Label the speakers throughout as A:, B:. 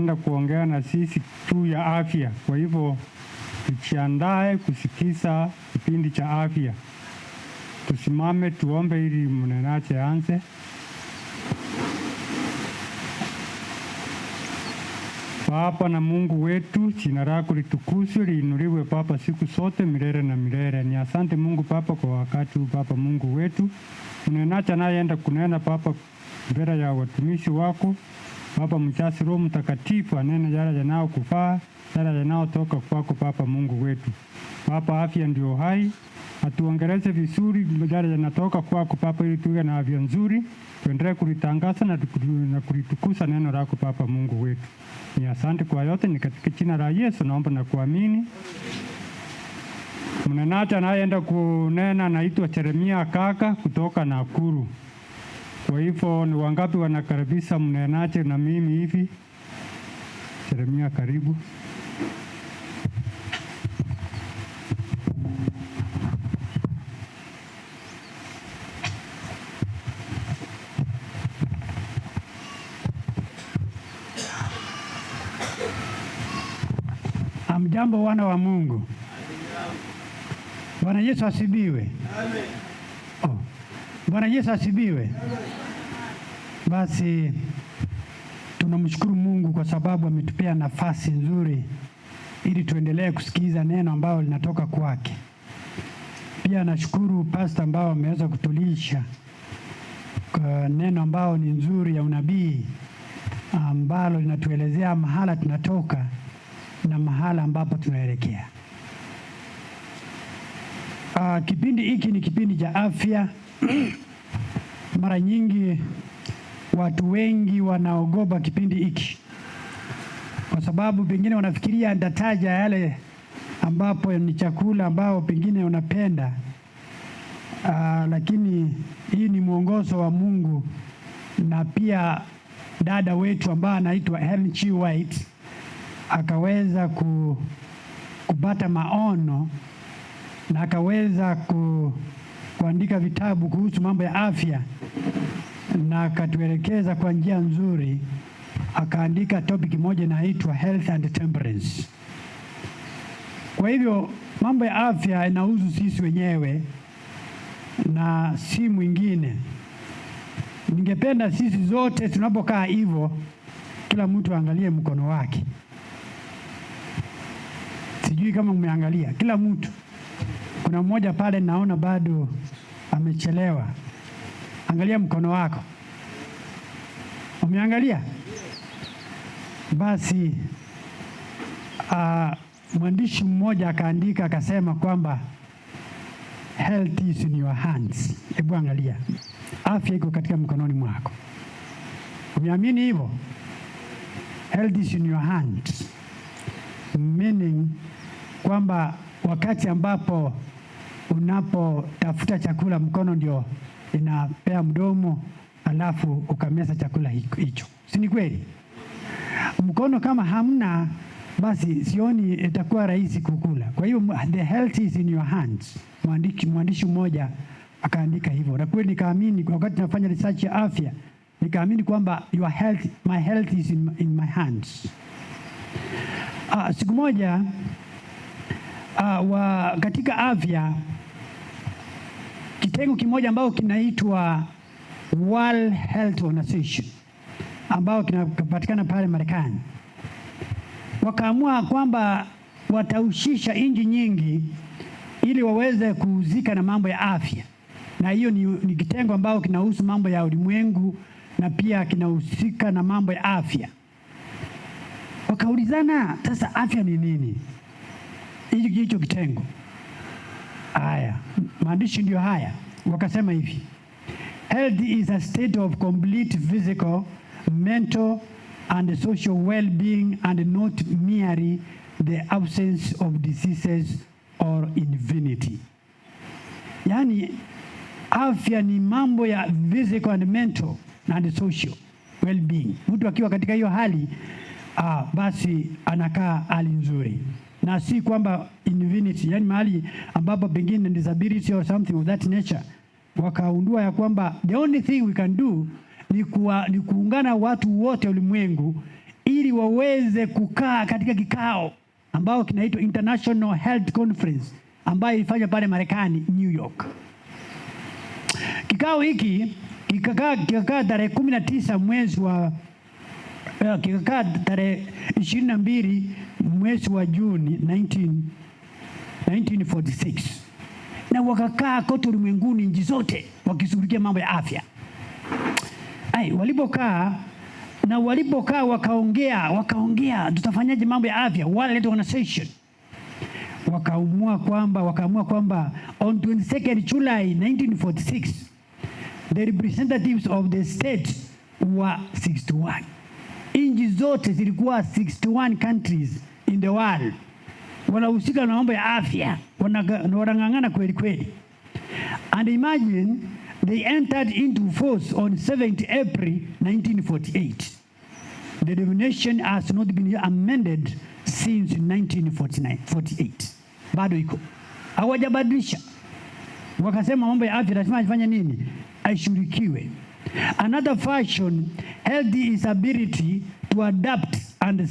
A: anaenda kuongea na sisi tu ya afya. Kwa hivyo tujiandae kusikiza kipindi cha afya. Tusimame tuombe ili mnenaji aanze. Baba na Mungu wetu, jina lako litukuzwe, liinuliwe Baba siku zote milele na milele. Ni asante Mungu Baba kwa wakati huu Baba Mungu wetu. Mnenaji anayeenda kunena Baba mbele ya watumishi wako Baba, mjaze Roho Mtakatifu anene yale yanayokufaa, yale yanayotoka kwako Baba Mungu wetu. Baba, afya ndio hai, atuongeleze vizuri yale yanatoka kwako Baba, ili tuwe na afya nzuri, tuendelee kulitangaza na kulitukuza neno lako Baba Mungu wetu. Ni asante kwa yote, ni katika jina la Yesu naomba na kuamini. Mnenaji anayeenda kunena anaitwa Jeremia Kaka kutoka Nakuru. Kwa hivyo ni wangapi wanakaribisha mnenaji na mimi hivi? Jeremia, karibu.
B: Amjambo wana wa Mungu. Bwana Yesu asifiwe. Amen. Bwana Yesu asifiwe. Basi tunamshukuru Mungu kwa sababu ametupea nafasi nzuri ili tuendelee kusikiza neno ambalo linatoka kwake. Pia nashukuru pastor ambao ameweza kutulisha kwa neno ambalo ni nzuri ya unabii ambalo linatuelezea mahala tunatoka na mahala ambapo tunaelekea. Kipindi hiki ni kipindi cha afya. Mara nyingi watu wengi wanaogopa kipindi hiki kwa sababu pengine wanafikiria ndataja yale ambapo ni chakula ambao pengine unapenda. Lakini hii ni mwongozo wa Mungu, na pia dada wetu ambaye anaitwa Helen G. White akaweza kupata maono na akaweza kuandika vitabu kuhusu mambo ya afya, na akatuelekeza kwa njia nzuri. Akaandika topic moja inaitwa Health and Temperance. Kwa hivyo mambo ya afya inahusu sisi wenyewe na si mwingine. Ningependa sisi zote tunapokaa hivyo, kila mtu angalie mkono wake. Sijui kama umeangalia kila mtu. Kuna mmoja pale naona bado amechelewa. Angalia mkono wako. Umeangalia? Basi mwandishi mmoja akaandika akasema kwamba health is in your hands. Hebu angalia. Afya iko katika mkononi mwako. Umeamini hivyo? Health is in your hands. Meaning kwamba wakati ambapo unapotafuta chakula, mkono ndio inapea mdomo, alafu ukameza chakula hicho. Si ni kweli? Mkono kama hamna, basi sioni itakuwa rahisi kukula. Kwa hiyo the health is in your hands. Mwandishi mmoja akaandika hivyo. Na kweli nikaamini wakati nafanya research ya afya, nikaamini kwamba my health is in my hands. Siku moja katika afya, kitengo kimoja ambao kinaitwa World Health Organization ambao kinapatikana pale Marekani, wakaamua kwamba watahusisha nchi nyingi ili waweze kuhusika na mambo ya afya. Na hiyo ni kitengo ambao kinahusu mambo ya ulimwengu na pia kinahusika na mambo ya afya. Wakaulizana, sasa afya ni nini? Hicho kitengo. Haya, maandishi ndio haya. Wakasema hivi: health is a state of complete physical, mental and social well-being and not merely the absence of diseases or infinity. Yani afya ni mambo ya physical and mental and social well-being. Mtu akiwa katika hiyo hali basi anakaa hali nzuri, na si kwamba infinity, yani mahali ambapo pengine disability or something of that nature. Wakaundua ya kwamba the only thing we can do ni kuungana watu wote ulimwengu ili waweze kukaa katika kikao ambao kinaitwa International Health Conference ambayo ilifanywa pale Marekani, New York. Kikao hiki kikakaa tarehe 19 mwezi wa kikakaa tarehe 22 mwezi wa Juni 1946, na wakakaa kote ulimwenguni, nchi zote wakishughulikia mambo ya afya. Walipokaa wakaongea tutafanyaje mambo ya afya. World Health Organization wakaamua kwamba on 22nd July 1946 the representatives of the state were 61. Nchi zote zilikuwa 61 countries in the world wanahusika na mambo ya afya, wanang'ang'ana kweli kweli. And imagine they entered into force on 7th April 1948. The definition has not been amended since 1948. Bado iko, hawajabadilisha. Wakasema mambo ya afya lazima ifanye nini? Aishughulikiwe. Another fashion, health is ability to adapt and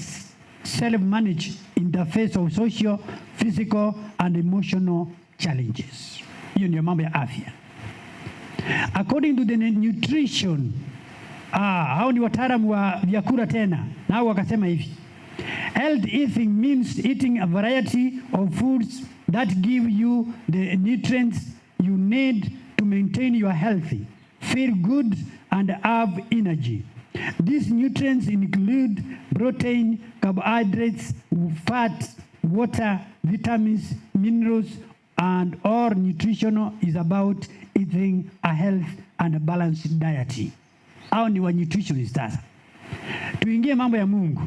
B: self-manage in the face of social, physical and emotional challenges. Hiyo ndio mambo ya afya. According to the nutrition, hao ni wataalamu wa vyakula tena, nao wakasema hivi: health eating means eating a variety of foods that give you the nutrients you need to maintain your health, feel good and have energy. These nutrients include protein, carbohydrates, fat, water, vitamins, minerals, and all nutrition is about eating a health and a balanced diet. Hao ni wa nutritionist. Sasa tuingie mambo ya Mungu.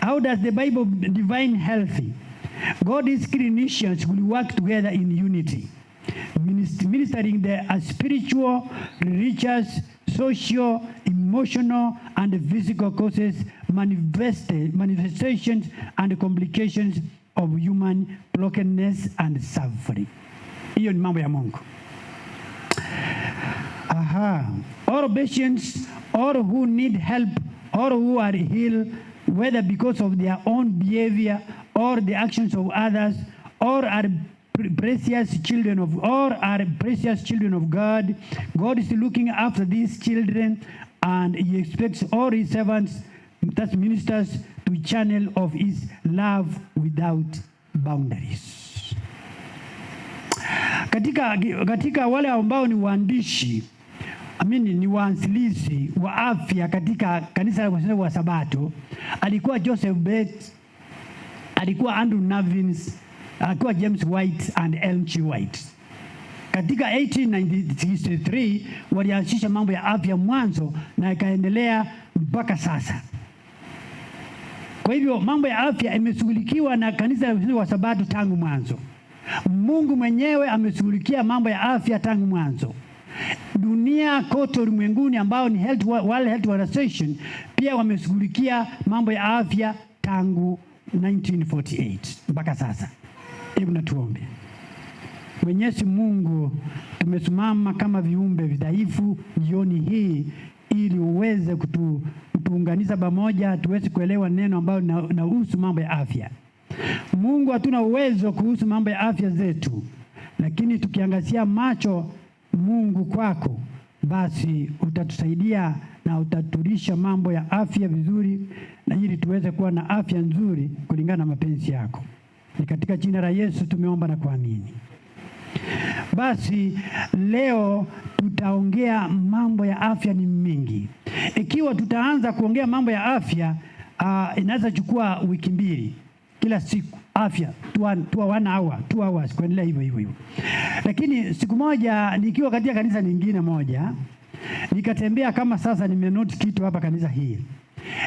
B: How does the Bible define healthy? God's clinicians will work together in unity, ministering the spiritual, religious, social, emotional, and physical causes, manifestations, and complications of human brokenness and suffering. Hiyo ni mambo ya Mungu. All patients, all who need help, all who are ill, whether because of their own behavior or the actions of others, or are precious children of God. God is looking after these children, and He expects all His servants, that's ministers, to channel of His love without boundaries. Katika wale ambao ni waandishi ni waanzilishi wa afya katika kanisa la wa Sabato, alikuwa Joseph Bates, alikuwa Andrew Nevins, alikuwa James White and Ellen G. White. Katika 1863 walianzisha mambo ya afya mwanzo na ikaendelea mpaka sasa. Kwa hivyo mambo ya afya imeshughulikiwa na kanisa la wa Sabato tangu mwanzo. Mungu mwenyewe ameshughulikia mambo ya afya tangu mwanzo. Dunia kote ulimwenguni ambao ni World Health Organization pia wameshughulikia mambo ya afya tangu 1948 mpaka sasa. Hebu na tuombe. Mwenyezi Mungu, tumesimama kama viumbe vidhaifu jioni hii ili uweze kutuunganisha pamoja tuweze kuelewa neno ambalo linahusu mambo ya afya. Mungu, hatuna uwezo kuhusu mambo ya afya zetu, lakini tukiangazia macho Mungu kwako, basi utatusaidia na utatulisha mambo ya afya vizuri, na ili tuweze kuwa na afya nzuri kulingana na mapenzi yako. Ni katika jina la Yesu tumeomba na kuamini. Basi leo tutaongea mambo ya afya ni mingi. Ikiwa tutaanza kuongea mambo ya afya, inaweza chukua wiki mbili. Kila siku afya tuwa 1 hour, 2 hours kuendelea hivyo. Lakini siku moja nikiwa katika kanisa lingine moja, nikatembea kama sasa nimenote kitu hapa kanisa hii.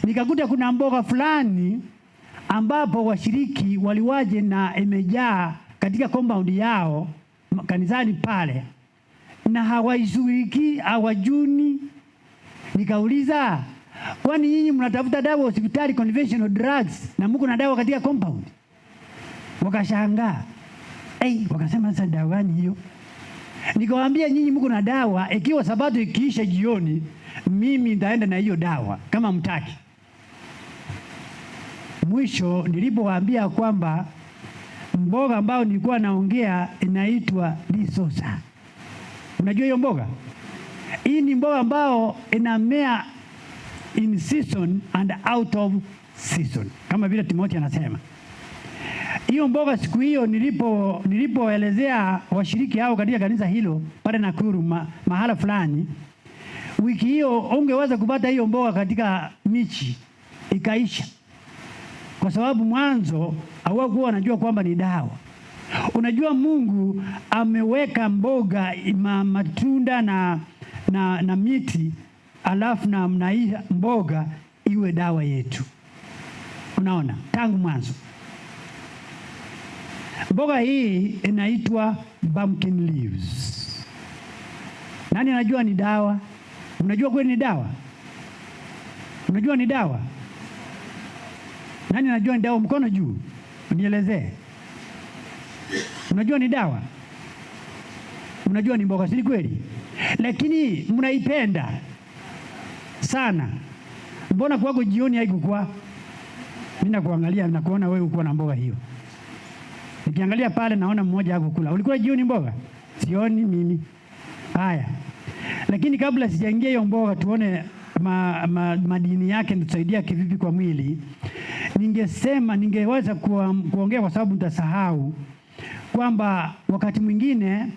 B: Nikakuta kuna mboga fulani ambapo washiriki waliwaje na imejaa katika compound yao kanisani pale, na hawaishughulikii, hawajuni. Nikauliza, kwani nyinyi mnatafuta dawa hospitali conventional drugs na mko na dawa katika compound? Wakashangaa. Wakasema sasa dawa gani hiyo? Nikawaambia, nyinyi mko na dawa, ikiwa Sabato ikiisha jioni mimi nitaenda na hiyo dawa kama mtaki. mwisho nilipowaambia kwamba mboga ambayo nilikuwa naongea inaitwa disosa. Unajua hiyo mboga? Hii ni mboga ambao inamea in season and out of season, kama vile Timothy anasema. Hiyo mboga siku hiyo nilipoelezea washiriki hao katika kanisa hilo pale Nakuru mahala fulani, wiki hiyo ungeweza kupata hiyo mboga katika michi ikaisha, kwa sababu mwanzo hawakuwa wanajua kwamba ni dawa. Unajua Mungu ameweka mboga matunda na miti, alafu na hii mboga iwe dawa yetu. Unaona, tangu mwanzo. Mboga hii inaitwa pumpkin leaves. Nani anajua ni dawa? Unajua kweli ni dawa? Unajua ni dawa? Nani anajua ni dawa? Mkono juu. Nielezee. Unajua ni dawa? Unajua ni mboga, si kweli? Lakini mnaipenda sana. Mbona kwako jioni haikuwa? Mimi nakuangalia na kuona wewe uko na mboga hiyo. Nikiangalia pale naona mmoja hakukula. Ulikuwa jioni mboga? Sioni mimi. Haya. Lakini kabla sijaingia hiyo mboga tuone madini yake nitusaidia kivipi kwa mwili. Ningeweza kuongea kwa sababu nitasahau kwamba wakati mwingine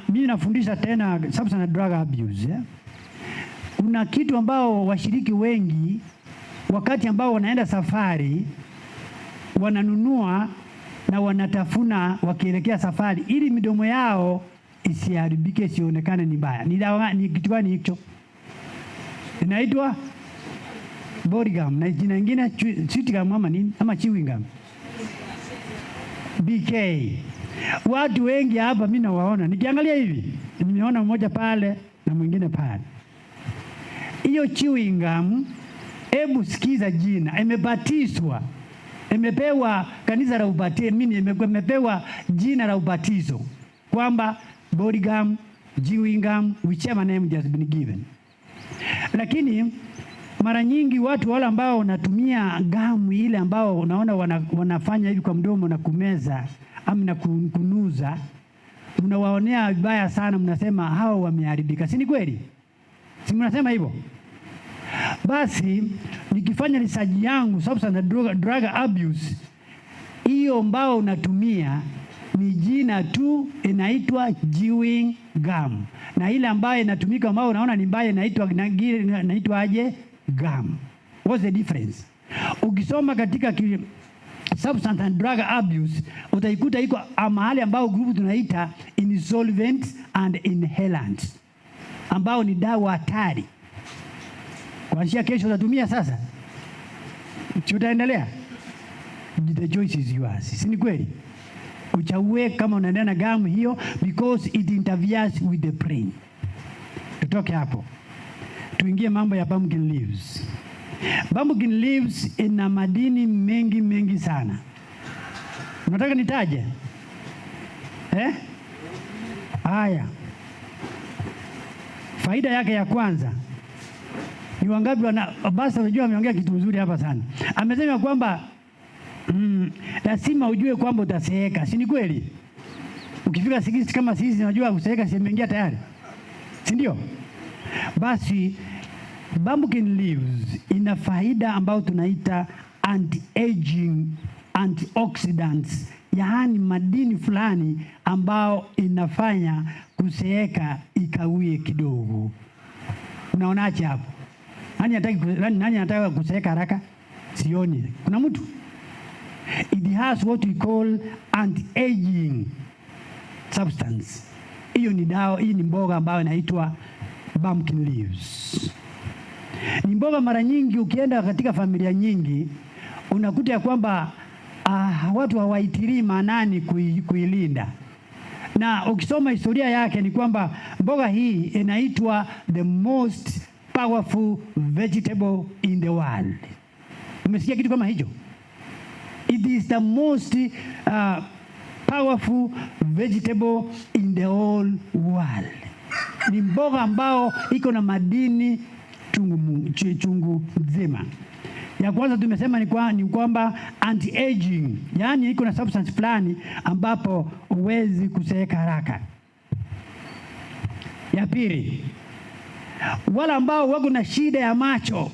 B: mimi nafundisha tena substance and drug abuse. Kuna kitu ambao washiriki wengi wakati ambao wanaenda safari wananunua na wanatafuna wakielekea safari ili midomo yao isiharibike, isionekane ni mbaya. Ni kitu gani hicho? Inaitwa body gum na jina lingine chewing gum ama nini? Ama chewing gum. BK. Watu wengi hapa mimi nawaona. Nikiangalia hivi, nimeona mmoja pale na mwingine pale. Hiyo chewing gum, hebu sikiza jina, imebatizwa. Imepewa kanisa la ubatizo, imepewa jina la ubatizo kwamba body gum, chewing gum, whichever name has been given. Lakini mara nyingi watu wale ambao wanatumia gamu ile ambao unaona wanafanya hivi kwa mdomo na kumeza ama na kunuza, mnawaonea vibaya sana, mnasema hao wameharibika. Si ni kweli? Si mnasema hivyo? Basi nikifanya research yangu substance and drug abuse, hiyo ambao unatumia ni jina tu, inaitwa chewing gum, na ile ambayo inatumika ambao unaona ni mbaya inaitwa aje? Gum. What's the difference? Ukisoma katika substance and drug abuse utaikuta iko mahali ambao group tunaita insolvent and inhalant, ambao ni dawa hatari. Kuanzia kesho utatumia sasa. Tutaendelea. The choice is yours. Si ni kweli? Uchague kama unaendana na gamu hiyo because it interferes with the brain. Tutoke hapo. Tuingie mambo ya pumpkin leaves. Pumpkin leaves ina madini mengi sana. Unataka nitaje? Haya. Faida yake ya kwanza. Ni wangapi basi unajua ameongea kitu mzuri hapa sana. Amesema kwamba lazima ujue kwamba utaseeka. Si ni kweli? Ukifika sikisi kama sisi unajua kuseeka, si imeingia tayari. Si ndio? Basi pumpkin leaves ina faida ambayo tunaita anti-aging antioxidants, yaani madini fulani ambao inafanya kuseeka ikawie kidogo. Unaonaje hapo? Nani anataka kuseeka haraka? Sioni. Kuna mtu? It has what we call anti-aging substance. Hiyo ni dawa, hii ni mboga ambayo inaitwa pumpkin leaves. Ni mboga mara nyingi ukienda katika familia nyingi unakuta ya kwamba watu hawaitilii maanani kuilinda. Na ukisoma historia yake ni kwamba mboga hii inaitwa the most powerful vegetable in the world. Umesikia kitu kama hicho? It is the most powerful vegetable in the whole world. Ni mboga ambao iko na madini chungu nzima. Ya kwanza tumesema ni kwamba anti-aging, yaani iko na substance fulani ambapo huwezi kuzeeka haraka. Ya pili, wale ambao wako na shida ya macho,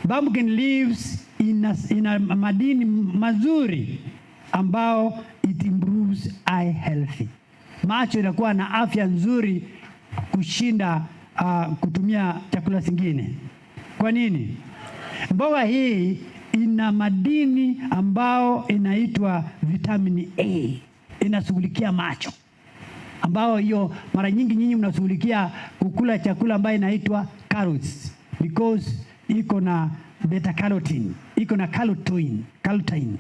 B: pumpkin leaves ina madini mazuri ambao it improves eye health. Macho inakuwa na afya nzuri kushinda kutumia chakula zingine. Kwa nini? Mboga hii ina madini ambao inaitwa vitamini A, inashughulikia macho, ambao hiyo mara nyingi nyinyi mnashughulikia kukula chakula ambayo inaitwa carrots because iko na beta carotene, iko na carotene.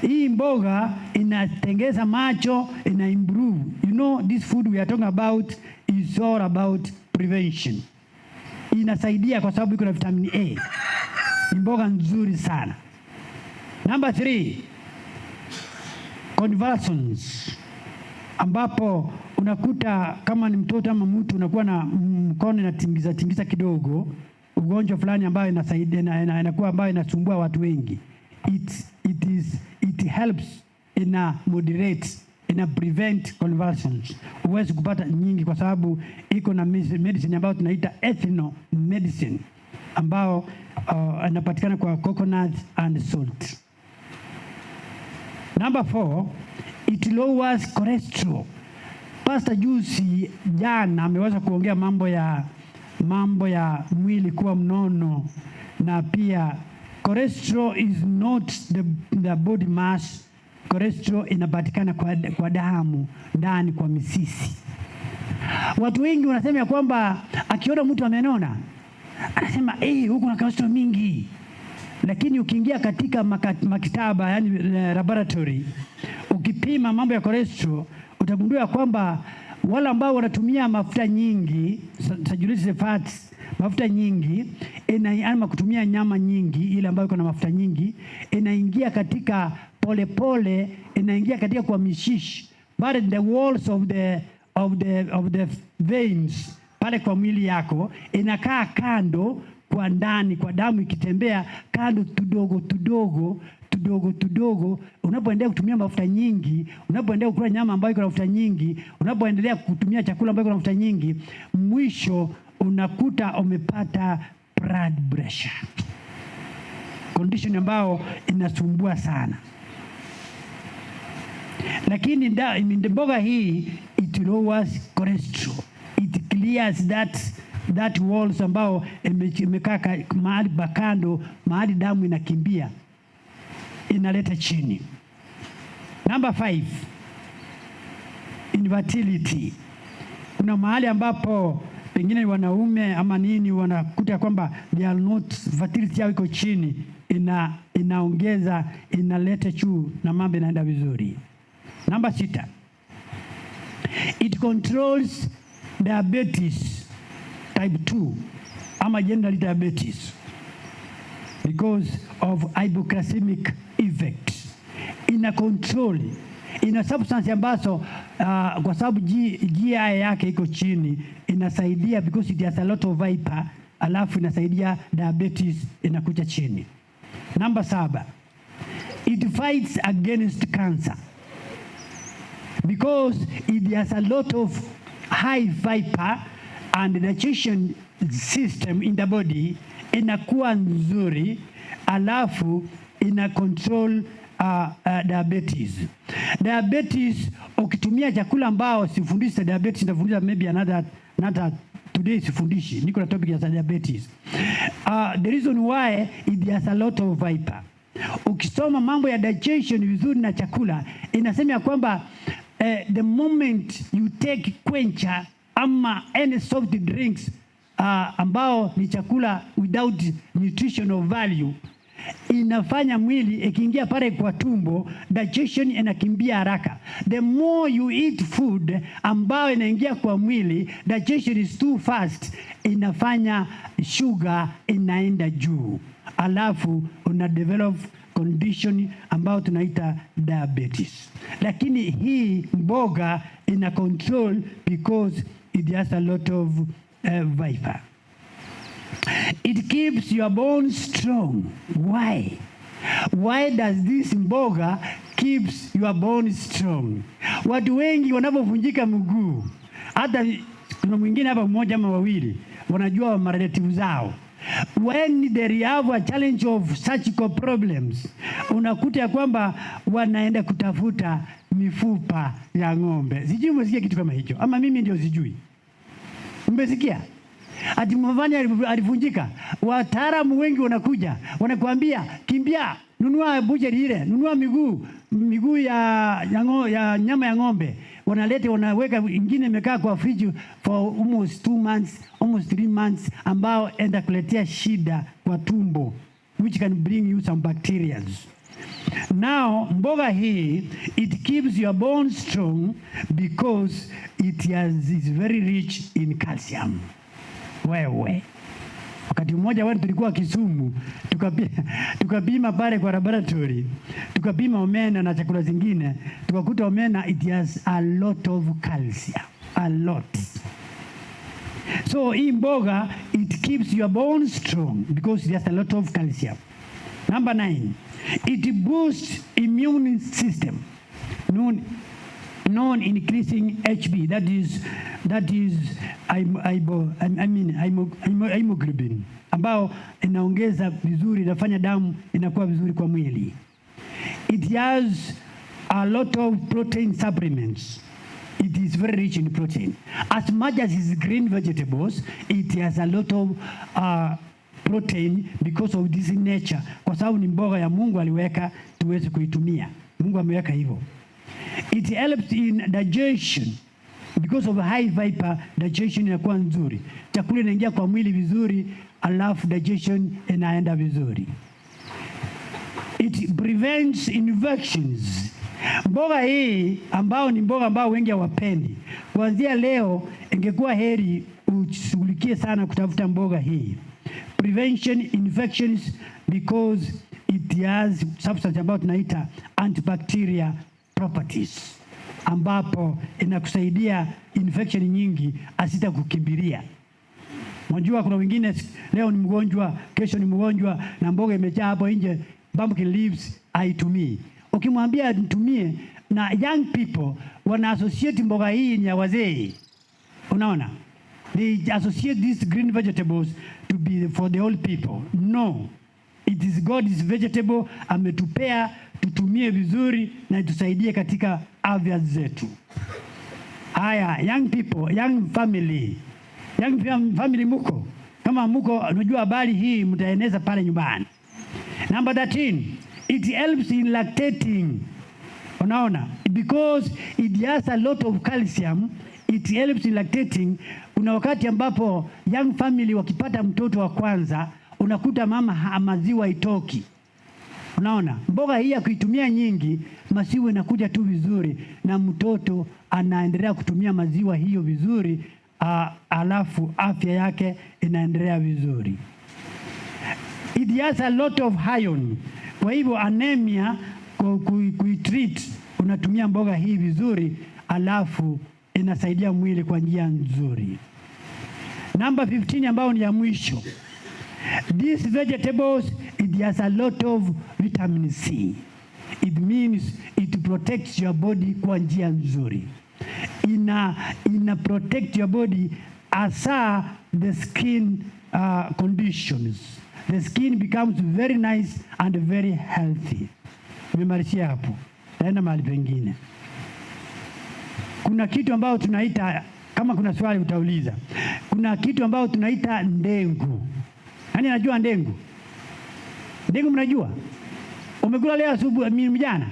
B: Hii mboga inatengeza macho, ina improve. You know, this food we are talking about is all about prevention. Inasaidia kwa sababu iko na vitamini A. Ni mboga nzuri sana. Number 3, convulsions, ambapo unakuta kama ni mtoto ama mtu unakuwa na mkono na tingiza kidogo, ugonjwa fulani ambayo inasaidia inakuwa ambayo inasumbua watu wengi. It helps moderate, prevent convulsions. Huwezi kupata nyingi kwa sababu iko na medicine ambayo tunaita ethno medicine ambao inapatikana kwa coconut and salt. Number 4, it lowers cholesterol. Pastor Juicy jana ameweza kuongea mambo ya mwili kuwa mnono, na pia cholesterol is not the body mass. Cholesterol inapatikana kwa damu, ndani kwa misisi. Watu wengi wanasema ya kwamba akiona mtu amenona anasema huko na cholesterol mingi, lakini ukiingia katika maktaba, yani laboratory, ukipima mambo ya cholesterol utagundua kwamba wale ambao wanatumia mafuta nyingi, saturated fats, mafuta nyingi, ama kutumia nyama nyingi, ile ambayo iko na mafuta nyingi, inaingia katika pole, inaingia katika kwa mishishi, but the walls of the veins pale kwa mwili yako, inakaa kando kwa ndani, kwa damu ikitembea kando tudogo. Unapoendelea kutumia mafuta nyingi, unapoendelea kula nyama ambayo iko na mafuta nyingi, unapoendelea kutumia chakula ambayo iko na mafuta nyingi, mwisho unakuta umepata blood pressure, condition ambayo inasumbua sana. Lakini mboga hii it lowers cholesterol, it clears that walls ambao imekaa mahali bakando, mahali damu inakimbia, inaleta chini. Number 5, infertility. Kuna mahali ambapo pengine wanaume ama nini wanakuta kwamba they are not, fertility yao iko chini, inaongeza, inaleta juu na mambo inaenda vizuri. Number 6, it controls diabetes type 2 ama general diabetes because of hypoglycemic effect. Ina control, ina substance ambazo kwa sababu GI yake iko chini, inasaidia because it has a lot of fiber, alafu inasaidia diabetes inakuja chini. Number 7, it fights against cancer because it has a lot of high fiber and digestion system in the body inakuwa nzuri, alafu ina control diabetes. Diabetes, ukitumia chakula ambao sifundisha diabetes, nitafundisha maybe another today, sifundishi, niko na topic ya diabetes. The reason why it has a lot of fiber. Ukisoma mambo ya digestion vizuri na chakula, inasema ya kwamba the moment you take quencher ama any soft drinks ambao ni chakula without nutritional value, inafanya mwili ikiingia pale kwa tumbo, digestion inakimbia haraka. The more you eat food ambao inaingia kwa mwili, digestion is too fast, inafanya sugar inaenda juu, alafu una develop condition ambao tunaita diabetes. Lakini hii mboga ina control because it has a lot of fiber. It keeps your bones strong. Why? Why does this mboga keeps your bones strong? Watu wengi wanapovunjika mguu, hata kuna mwingine hapa mmoja ama wawili wanajua marelative zao, when they have a challenge of surgical problems, unakuta ya kwamba wanaenda kutafuta mifupa ya ng'ombe. Sijui umesikia kitu kama hicho, ama mimi ndio sijui. Umesikia? Ati Mvani alivunjika, wataalamu wengi wanakuja wanakuambia, kimbia, nunua butchery ile, nunua miguu ya nyama ya ng'ombe, wanaleta wanaweka, ingine imekaa kwa fridge for almost 2 months, almost 3 months, ambao enda kuletea shida kwa tumbo, which can bring you some bacteria. Now mboga hii, it keeps your bones strong because is very rich in calcium. Wewe wakati mmoja wewe tulikuwa Kisumu, tukapima pale kwa laboratory, tukapima omena na chakula zingine, tukakuta omena it has a lot of calcium, a lot. So hii mboga, it keeps your bones strong because it has a lot of calcium. Number 9, it boosts immune system, non-increasing HB, that is hemoglobin, ambao inaongeza vizuri, inafanya damu inakuwa vizuri kwa mwili. It has a lot of protein supplements. It is very rich in protein. As much as it's green vegetables, it has a lot of protein because of this nature, kwa sababu ni mboga ya Mungu aliweka tuweze kuitumia. Mungu ameweka hivyo. It helps in digestion because of high fiber. Digestion inakuwa nzuri, chakula inaingia kwa mwili vizuri, alafu digestion inaenda vizuri. It prevents infections. Mboga hii ambao ni mboga ambao wengi hawapendi, kuanzia leo ingekuwa heri ushughulikie sana kutafuta mboga hii. Prevention infections because it has substance ambayo tunaita antibacterial properties, ambapo inakusaidia infection nyingi asita kukimbilia. Unajua kuna wengine leo ni mgonjwa, kesho ni mgonjwa, na mboga imejaa hapo nje, pumpkin leaves haitumii. Ukimwambia nitumie, na young people wana associate mboga hii ni ya wazee. Unaona? They associate these green vegetables to be for the old people. No. It is God's vegetable, ametupea tutumie vizuri na itusaidie katika afya zetu. Haya, young people, young family muko. Kama muko, unajua habari hii mtaeneza pale nyumbani. Number 13, it helps in lactating. Unaona? Because it has a lot of calcium, it helps in lactating. Kuna wakati ambapo young family wakipata mtoto wa kwanza, unakuta mama maziwa itoki. Unaona? Mboga hii ya kuitumia nyingi, maziwa inakuja tu vizuri na mtoto anaendelea kutumia maziwa hiyo vizuri, alafu afya yake inaendelea vizuri. It has a lot of iron. Kwa hivyo anemia kuitreat, unatumia mboga hii vizuri, alafu inasaidia mwili kwa njia nzuri. Number 15 ambao ni ya mwisho. These vegetables, it has a lot of vitamin C. It means it protects your body kwa njia nzuri. Ina protect your body asa the skin conditions. The skin becomes very nice and very healthy. Nimemarishia hapo. Taenda mahali pengine. Kuna kitu ambao tunaita, kama kuna swali utauliza, kuna kitu ambao tunaita ndengu. Nani anajua ndengu? Ndengu mnajua? Umekula leo asubuhi mjana?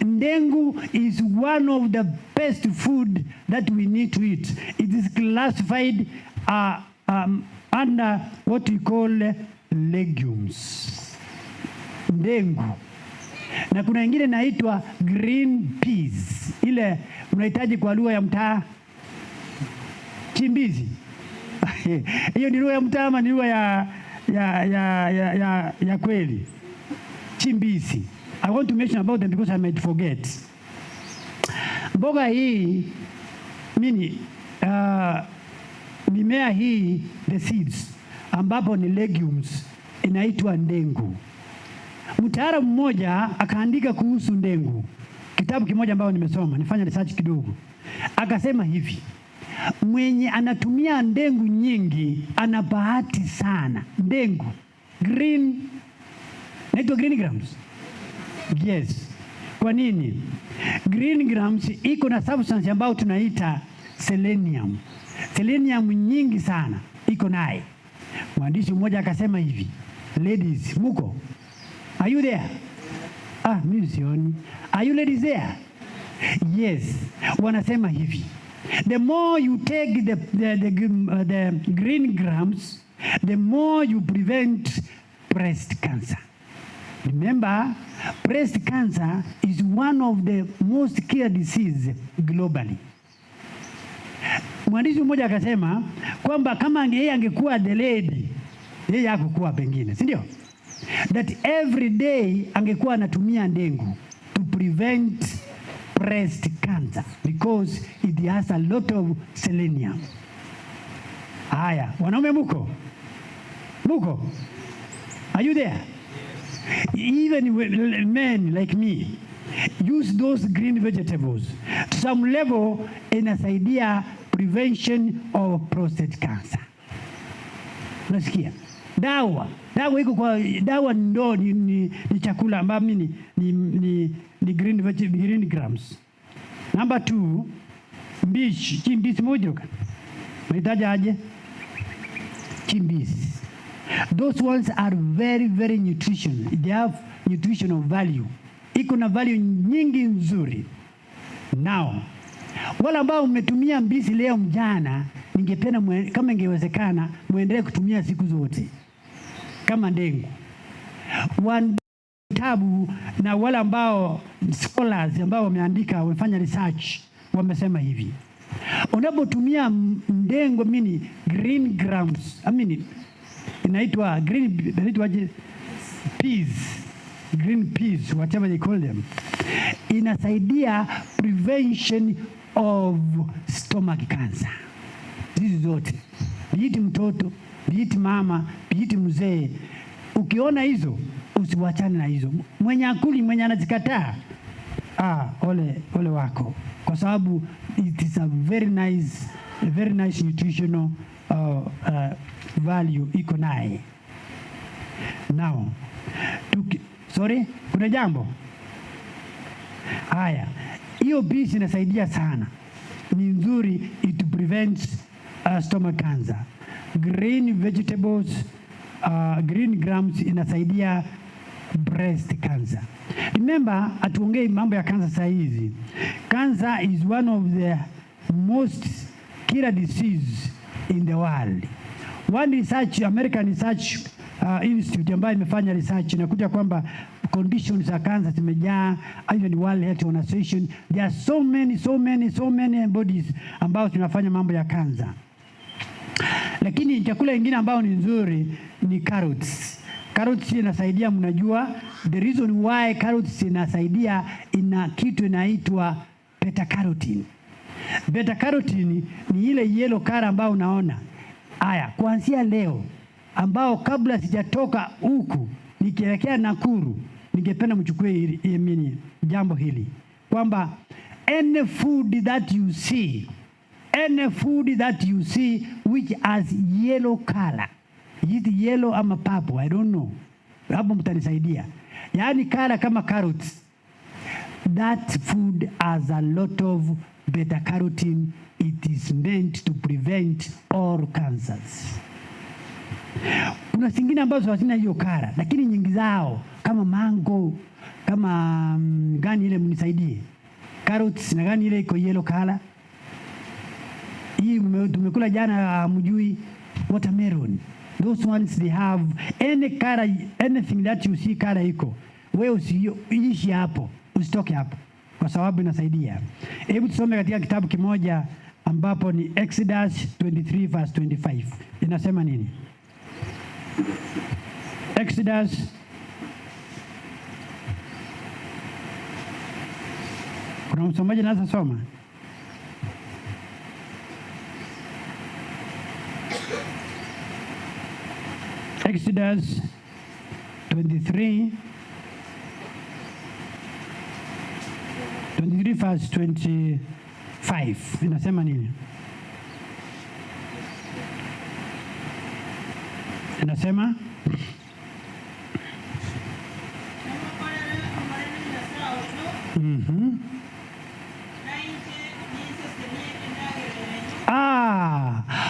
B: Ndengu is one of the best food that we need to eat. It is classified under what we call legumes. Ndengu. Na kuna ingine inaitwa green peas. Ile unahitaji kwa lugha ya mtaa chimbizi. Hiyo ni lugha ya mtaa ama ni lugha ya kweli? Chimbizi. I want to mention about them because I might forget. Mboga hii mimea hii, the seeds ambapo ni legumes, inaitwa ndengu. Mtaalamu mmoja akaandika kuhusu ndengu, kitabu kimoja ambao nimesoma, nifanya research kidogo. Akasema hivi, mwenye anatumia ndengu nyingi ana bahati sana. Ndengu green, naitwa green grams. Yes. Kwa nini? Green grams iko na substance ambayo tunaita selenium. Selenium nyingi sana iko naye. Mwandishi mmoja akasema hivi, ladies, muko? Are you there? Mimi sioni. Are you ladies there? Yes. Wanasema hivi, the more you take the green grams, the more you prevent breast cancer. Remember, breast cancer is one of the most cured disease globally. Mwandishi mmoja akasema kwamba kama yeye angekuwa the lady, yeye hakukuwa pengine, si ndio? That every day angekuwa anatumia ndengu to prevent breast cancer because it has a lot of selenium. Haya, wanaume muko? Muko? Are you there? Even men like me use those green vegetables. To some level, inasaidia prevention of prostate cancer. Unasikia? Dawa iko kwa dawa ndo ni chakula ambayo ni green grams. Number 2, mbichi, chimbisi moja. Unahitaji aje? Chimbisi. Those ones are very, very nutritional. They have nutritional value. Iko na value nyingi nzuri. Now, wale ambao umetumia mbisi leo mjana, ningependa kama ingewezekana muendelee kutumia siku zote kama ndengu. Tabu na wale ambao scholars ambao wameandika, wamefanya research, wamesema hivi, unapotumia ndengu green grams, inaitwa green peas, whatever they call them, inasaidia prevention of stomach cancer. Hizi zote, biiti mtoto, biiti mama, biiti mzee, ukiona hizo usiwachane na hizo. Mwenye akuli, mwenye anazikataa, ole wako, kwa sababu it is a very nice nutritional value iko naye. Now, kuna jambo haya, hiyo bisi inasaidia sana, ni nzuri, it prevents stomach cancer. Green vegetables, green grams inasaidia breast cancer. Remember, atuongei mambo ya cancer saa hizi. Cancer is one of the most killer disease in the world. One research, American Research Institute ambayo imefanya research inakuja kwamba conditions za cancer zimejaa, even World Health Organization. There are so many bodies ambao tunafanya mambo ya cancer. Lakini chakula kingine ambao ni nzuri ni carrots. Carrots inasaidia, mnajua the reason why carrots inasaidia, ina kitu inaitwa beta carotene. Beta carotene ni ile yellow color ambao unaona. Haya, kuanzia leo ambao kabla sijatoka huku nikielekea Nakuru, ningependa mchukue jambo hili kwamba any food that you see which has yellow color, is yellow ama purple, I don't know, hapo mtanisaidia, yaani color kama carrots, that food has a lot of beta carotene. It is meant to prevent all cancers. Kuna zingine ambazo hazina hiyo kara, lakini nyingi zao kama mango, kama gani ile mnisaidie, carrots na gani ile iko yellow color. Hii tumekula jana, mjui watermelon. Those ones they have any color, anything that you see color iko. Wewe usiishi hapo, usitoke hapo, kwa sababu inasaidia. Hebu tusome katika kitabu kimoja ambapo ni Exodus 23 verse 25. Inasema nini? Exodus, kuna msomaji anaweza soma? Exodus 23 verse 25 inasema nini? Inasema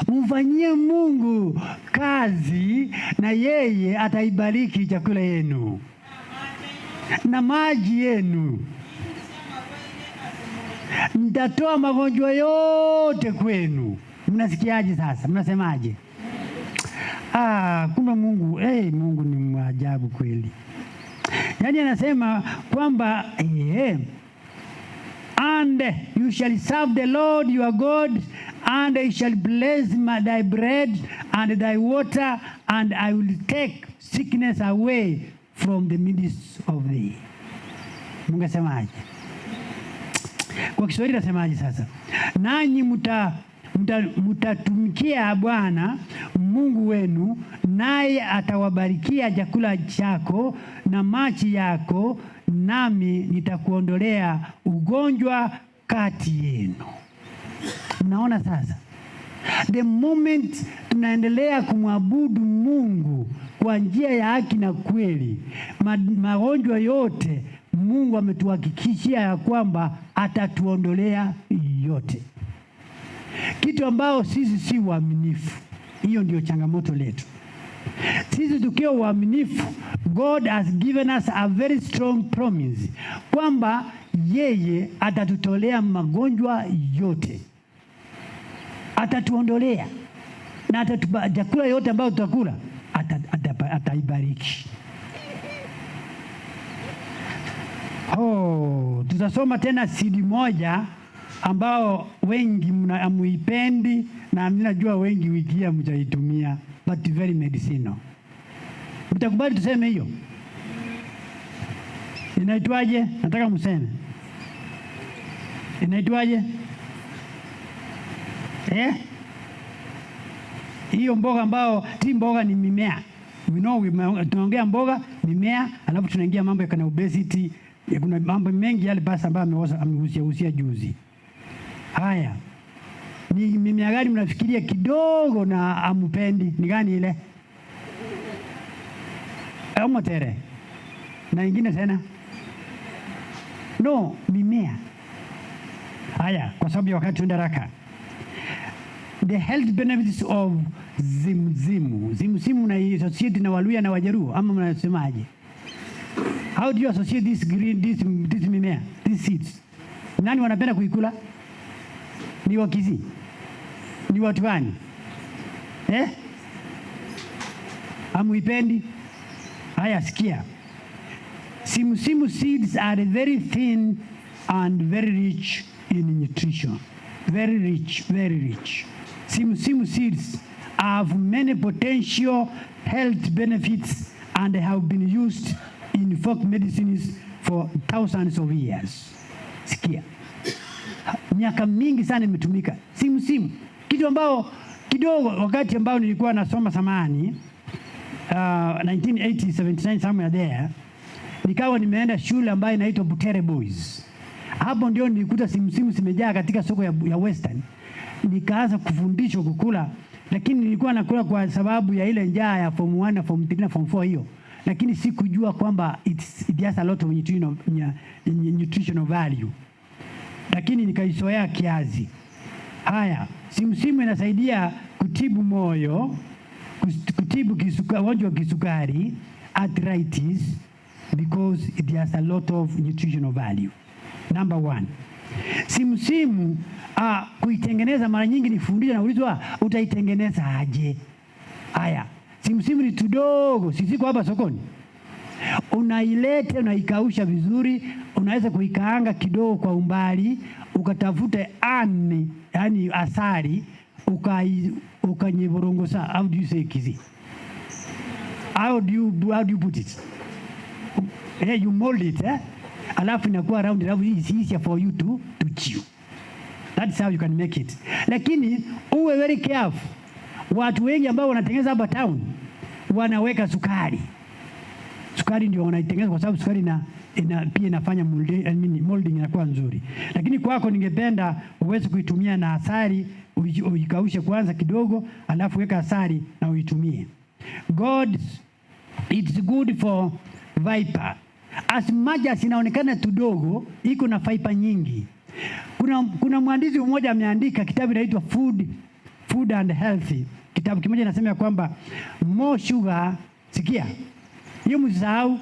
B: mfanyie Mungu kazi na yeye ataibariki chakula yenu na maji yenu. Mtatoa magonjwa yote kwenu. Mnasikiaje sasa? Mnasemaje? Kumbe Mungu, Mungu ni maajabu kweli. Yaani anasema kwamba and you shall serve the Lord your God, and he shall bless thy bread and thy water, and I will take sickness away from the midst of thee. Mungu asemaje? Kwa Kiswahili asemaje sasa? Nanyi mtatumikia Bwana Mungu wenu, naye atawabarikia chakula chako na maji yako, nami nitakuondolea ugonjwa kati yenu. Mnaona sasa? The moment tunaendelea kumwabudu Mungu kwa njia ya haki na kweli, magonjwa yote Mungu ametuhakikishia ya kwamba atatuondolea yote. Kitu ambao sisi si waaminifu. Hiyo ndio changamoto letu. Sisi tukiwa waaminifu, God has given us a very strong promise kwamba yeye atatutolea magonjwa yote. Atatuondolea na chakula yote ambayo tutakula ataibariki. Tutasoma tena sidi moja ambao wengi mnaipendi na ninajua wengi wiki hii mtaitumia, but very medicinal. Mtakubali tuseme hiyo? Inaitwaje? Nataka mseme. Inaitwaje? Hiyo mboga ambao si mboga, ni mimea. Tunaongea mboga, mimea, alafu tunaingia mambo ya obesity. Kuna mambo mengi yale basi ambayo amehusia juzi. Haya, ni mimea gani mnafikiria kidogo na amupendi? Ni gani ile? Omotere. Na ingine tena? No, mimea. Haya, kwa sababu ya wakati tuenda raka. The health benefits of zimzimu. Zimzimu na associate na Waluya na Wajaruo, ama mnasemaje? How do you associate this mimea, these seeds? Nani wanapenda kuikula? Ni Wakisii? Ni watu gani? Amuipendi? Haya, sikia. Simu seeds are very thin and very rich in nutrition. Very rich, very rich. Simu seeds have many potential health benefits and have been used in folk medicines for thousands of years. Sikia. Miaka mingi sana imetumika. Simu. Kitu ambao kidogo wakati ambao nilikuwa nasoma samani 1980, 79 somewhere there, nikawa nimeenda shule ambayo inaitwa Butere Boys. Hapo ndio nilikuta simu zimejaa katika soko ya Western. Nikaanza kufundishwa kukula, lakini nilikuwa nakula kwa sababu ya ile njaa ya form 1 na form 3 na form 4 hiyo. Lakini sikujua kwamba it has a lot of nutritional value. Lakini nikaisoea kiazi. Haya, simu inasaidia kutibu moyo, kutibu ugonjwa wa kisukari, arthritis, because it has a lot of nutritional value. Number 1. Simu kuitengeneza mara nyingi nifundisha na ulizwa utaitengeneza aje? Haya, simu ni tudogo, sisiko hapa sokoni. Unailete, unaikausha vizuri, unaweza kuikaanga kidogo kwa umbali, ukatafute yani asali, ukanyevorongosa. How do you say Kisii? How do you put it? You mold it, alafu inakuwa round, alafu it's easier for you to chew. That's how you can make it. Lakini uwe very careful. Watu wengi ambao wanatengeneza hapa town wanaweka sukari. Sukari ndio wanaitengeneza kwa sababu sukari pia inafanya molding inakuwa nzuri. Lakini kwako ningependa uweze kuitumia na asali, uikaushe kwanza kidogo, alafu weka asali na uitumie. It's good for fiber. As much as inaonekana tudogo, iko na fiber nyingi. Kuna mwandishi mmoja ameandika kitabu inaitwa Food and Healthy. Kitabu kimoja nasema kwamba more sugar, sikia, hiyo msahau,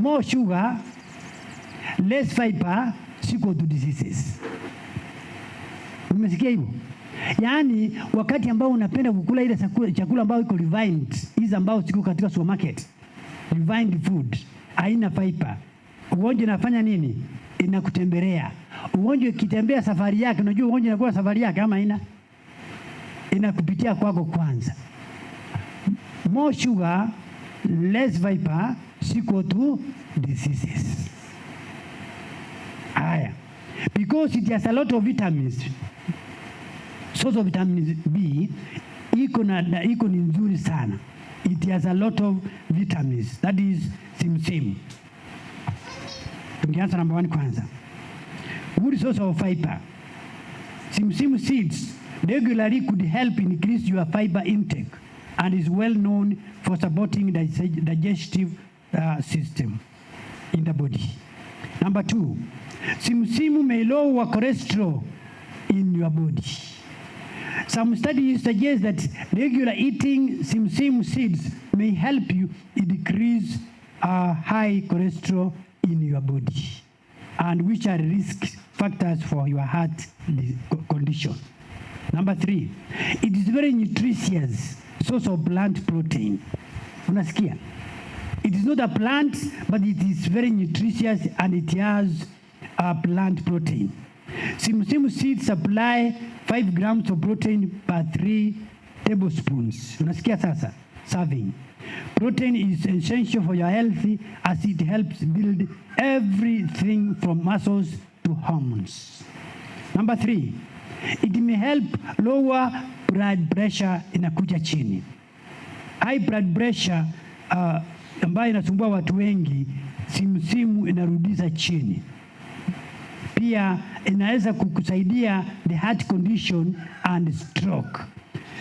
B: more sugar, less fiber, equal to diseases. Umesikia hivyo? Yaani wakati ambao unapenda kukula ile chakula ambao iko refined, hizo ambao ziko katika supermarket, refined food, haina fiber, ugonjwa inafanya nini? Inakutembelea. Ugonjwa ikitembea safari yake, unajua ugonjwa inakuwa safari yake ama haina? Inakupitia kwako kwanza. More sugar, less fiber, equal to diseases. Haya. Because it has a lot of vitamins. Source of vitamin B iko ni nzuri sana. It has a lot of vitamins. That is simsim. Tungeanza number 1 kwanza. Good source of fiber. Simsim seeds regularly could help increase your fiber intake and is well known for supporting the digestive system in the body. Number 2, simsim may lower cholesterol in your body. Some studies suggest that regular eating simsim seeds may help you decrease high cholesterol in your body, and which are risk factors for your heart condition. Number 3, it is very nutritious source of plant protein. Unasikia? It is not a plant, but it is very nutritious and it has plant protein. Simsim seeds supply 5 grams of protein per 3 tablespoons. Unasikia sasa? Serving. Protein is essential for your health as it helps build everything from muscles to hormones. Number 3, it may help lower blood pressure, inakuja chini. High blood pressure ambayo inasumbua watu wengi, simsimu inarudisha chini. Pia inaweza kukusaidia the heart condition and stroke.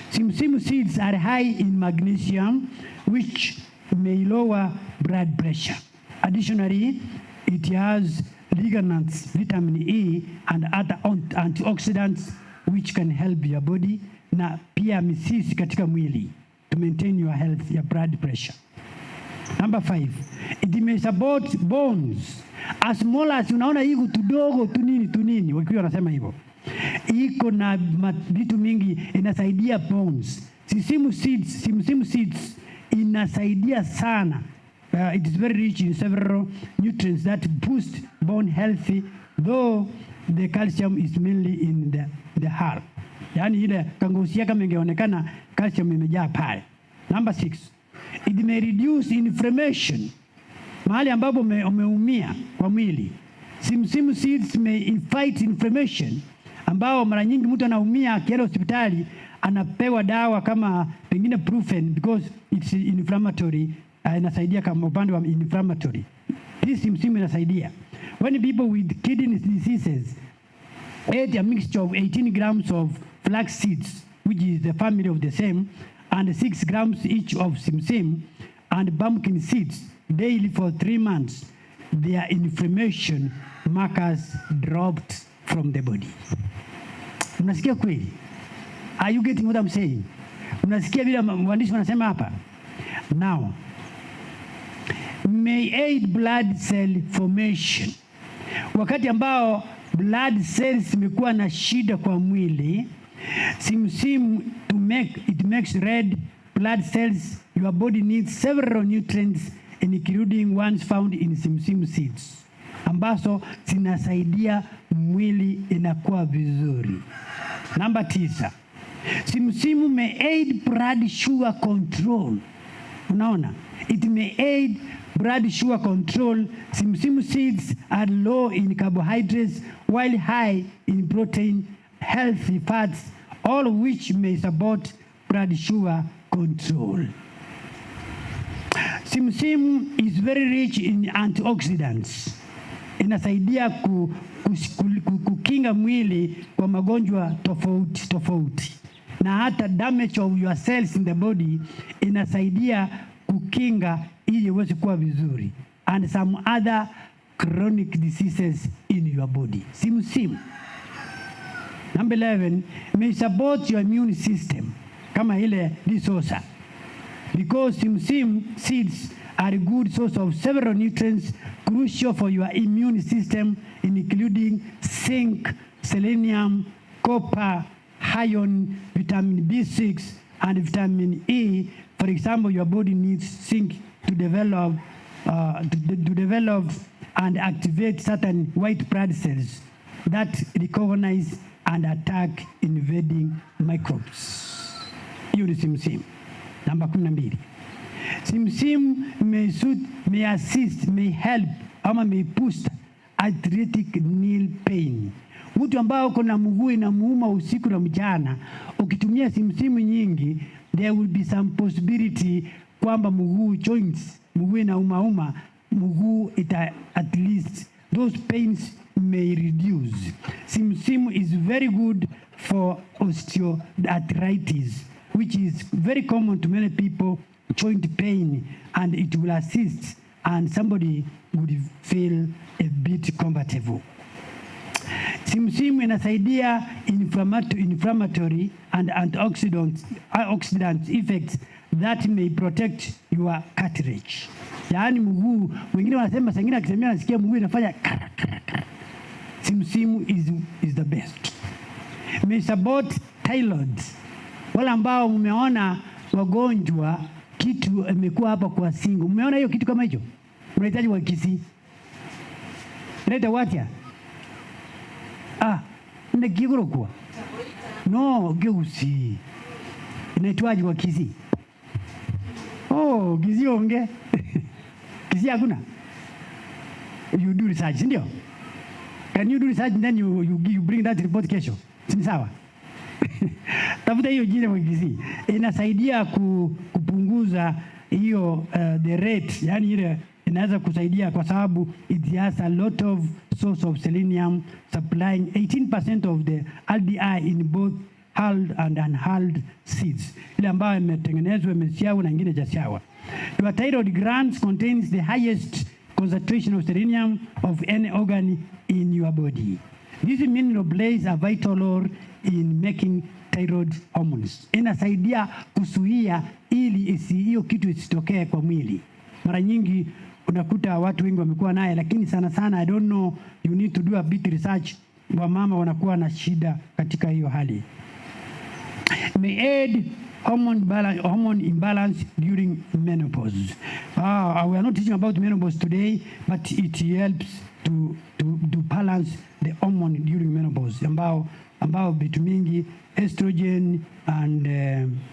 B: Simsim seeds are high in magnesium, which may lower blood pressure. Additionally, it has lignans, vitamin E, and other antioxidants which can help your body, na pia misisi katika mwili to maintain your health, your blood pressure. Number 5, it may support bones. As small as unaona hiko tudogo tunini, wakiwa wanasema hivyo. Iko na vitu mingi inasaidia bones. Simsim seeds inasaidia sana. It is very rich in several nutrients that boost bone health, though the calcium is mainly in the heart. Yaani ile kangusia kama ingeonekana calcium imejaa pale. Number 6, it may reduce inflammation. Mahali ambapo umeumia kwa mwili. Simsim seeds may fight inflammation, ambao mara nyingi mtu anaumia akienda hospitali anapewa dawa kama pengine Brufen because it's inflammatory, inasaidia kama upande wa inflammatory. Hii simsim inasaidia. When people with kidney diseases ate a mixture of 18 grams of flax seeds, which is the family of the same, and 6 grams each of simsim and pumpkin seeds daily for 3 months, their inflammation markers dropped from the body. Unasikia kweli? Are you getting what I'm saying? Unasikia vile mwandishi wanasema hapa? Now, may aid blood cell formation. Wakati ambao blood cells imekuwa na shida kwa mwili, simsim it makes red blood cells. Your body needs several nutrients including ones found in simsim seeds, ambazo zinasaidia mwili inakuwa vizuri. Number 9, simsim may aid blood sugar control. Unaona? It may aid blood sugar control. Simsim seeds are low in carbohydrates while high in protein, healthy fats, all of which may support blood sugar control. Simsim is very rich in antioxidants. Inasaidia kukinga mwili kwa magonjwa tofauti tofauti, na hata damage of your cells in the body inasaidia kukinga ili iweze kuwa vizuri, and some other chronic diseases in your body. Simsim. Number 11, may support your immune system kama ile disosa, because simsim seeds are a good source of several nutrients crucial for your immune system, including zinc, selenium, copper, iron, vitamin B6, and vitamin E. For example, your body needs zinc to develop and activate certain white blood cells that recognize and attack invading microbes. Hiyo ni simsim. Namba 12. Simsim may assist, may help, ama may boost arthritic knee pain. Mtu ambao kuna mguu inamuuma usiku na mchana, ukitumia simsimu nyingi, there will be some possibility kwamba mguu joints, mguu inauma, mguu at least those pains may reduce. Simsim is very good for osteoarthritis, which is very common to many people, joint pain, and it will assist, and somebody would feel a bit comfortable. Simsim inasaidia inflammatory and antioxidant effects that may protect your cartilage. Yaani mguu, wengine wanasema sengine akisemea nasikia mguu inafanya kara. Simsim is the best. May support thyroid. Wale ambao mmeona wagonjwa kitu imekuwa hapa kwa singo. Umeona hiyo kitu kama hicho? Unahitaji wakisi. Leta watia. Nne kigoro kwa. No, geusi. Inaitwaje wakisi? Oh, gizi onge. Gizi hakuna. You do research, ndio? Can you do research and then you bring that report kesho? Si sawa? Tafuta hiyo jina mwigizi. Inasaidia kupunguza hiyo the rate, yani ile inaweza kusaidia kwa sababu it has a lot of source of selenium, supplying 18% of the LDI in both hulled and unhulled seeds. Ile ambayo imetengenezwa imesiawa na nyingine hajasiawa. Your thyroid glands contains the highest concentration of selenium of any organ in your body. This mineral plays a vital role in making thyroid hormones. Inasaidia kuzuia ili hiyo kitu isitokee kwa mwili. Mara nyingi unakuta watu wengi wamekuwa naye, lakini sana I don't know, you need to do a bit research. Wamama wanakuwa na shida katika hiyo hali. May aid hormone imbalance during menopause. We are not teaching about menopause today, but it helps to balance the hormone during menopause. Ambao vitu mingi estrogen and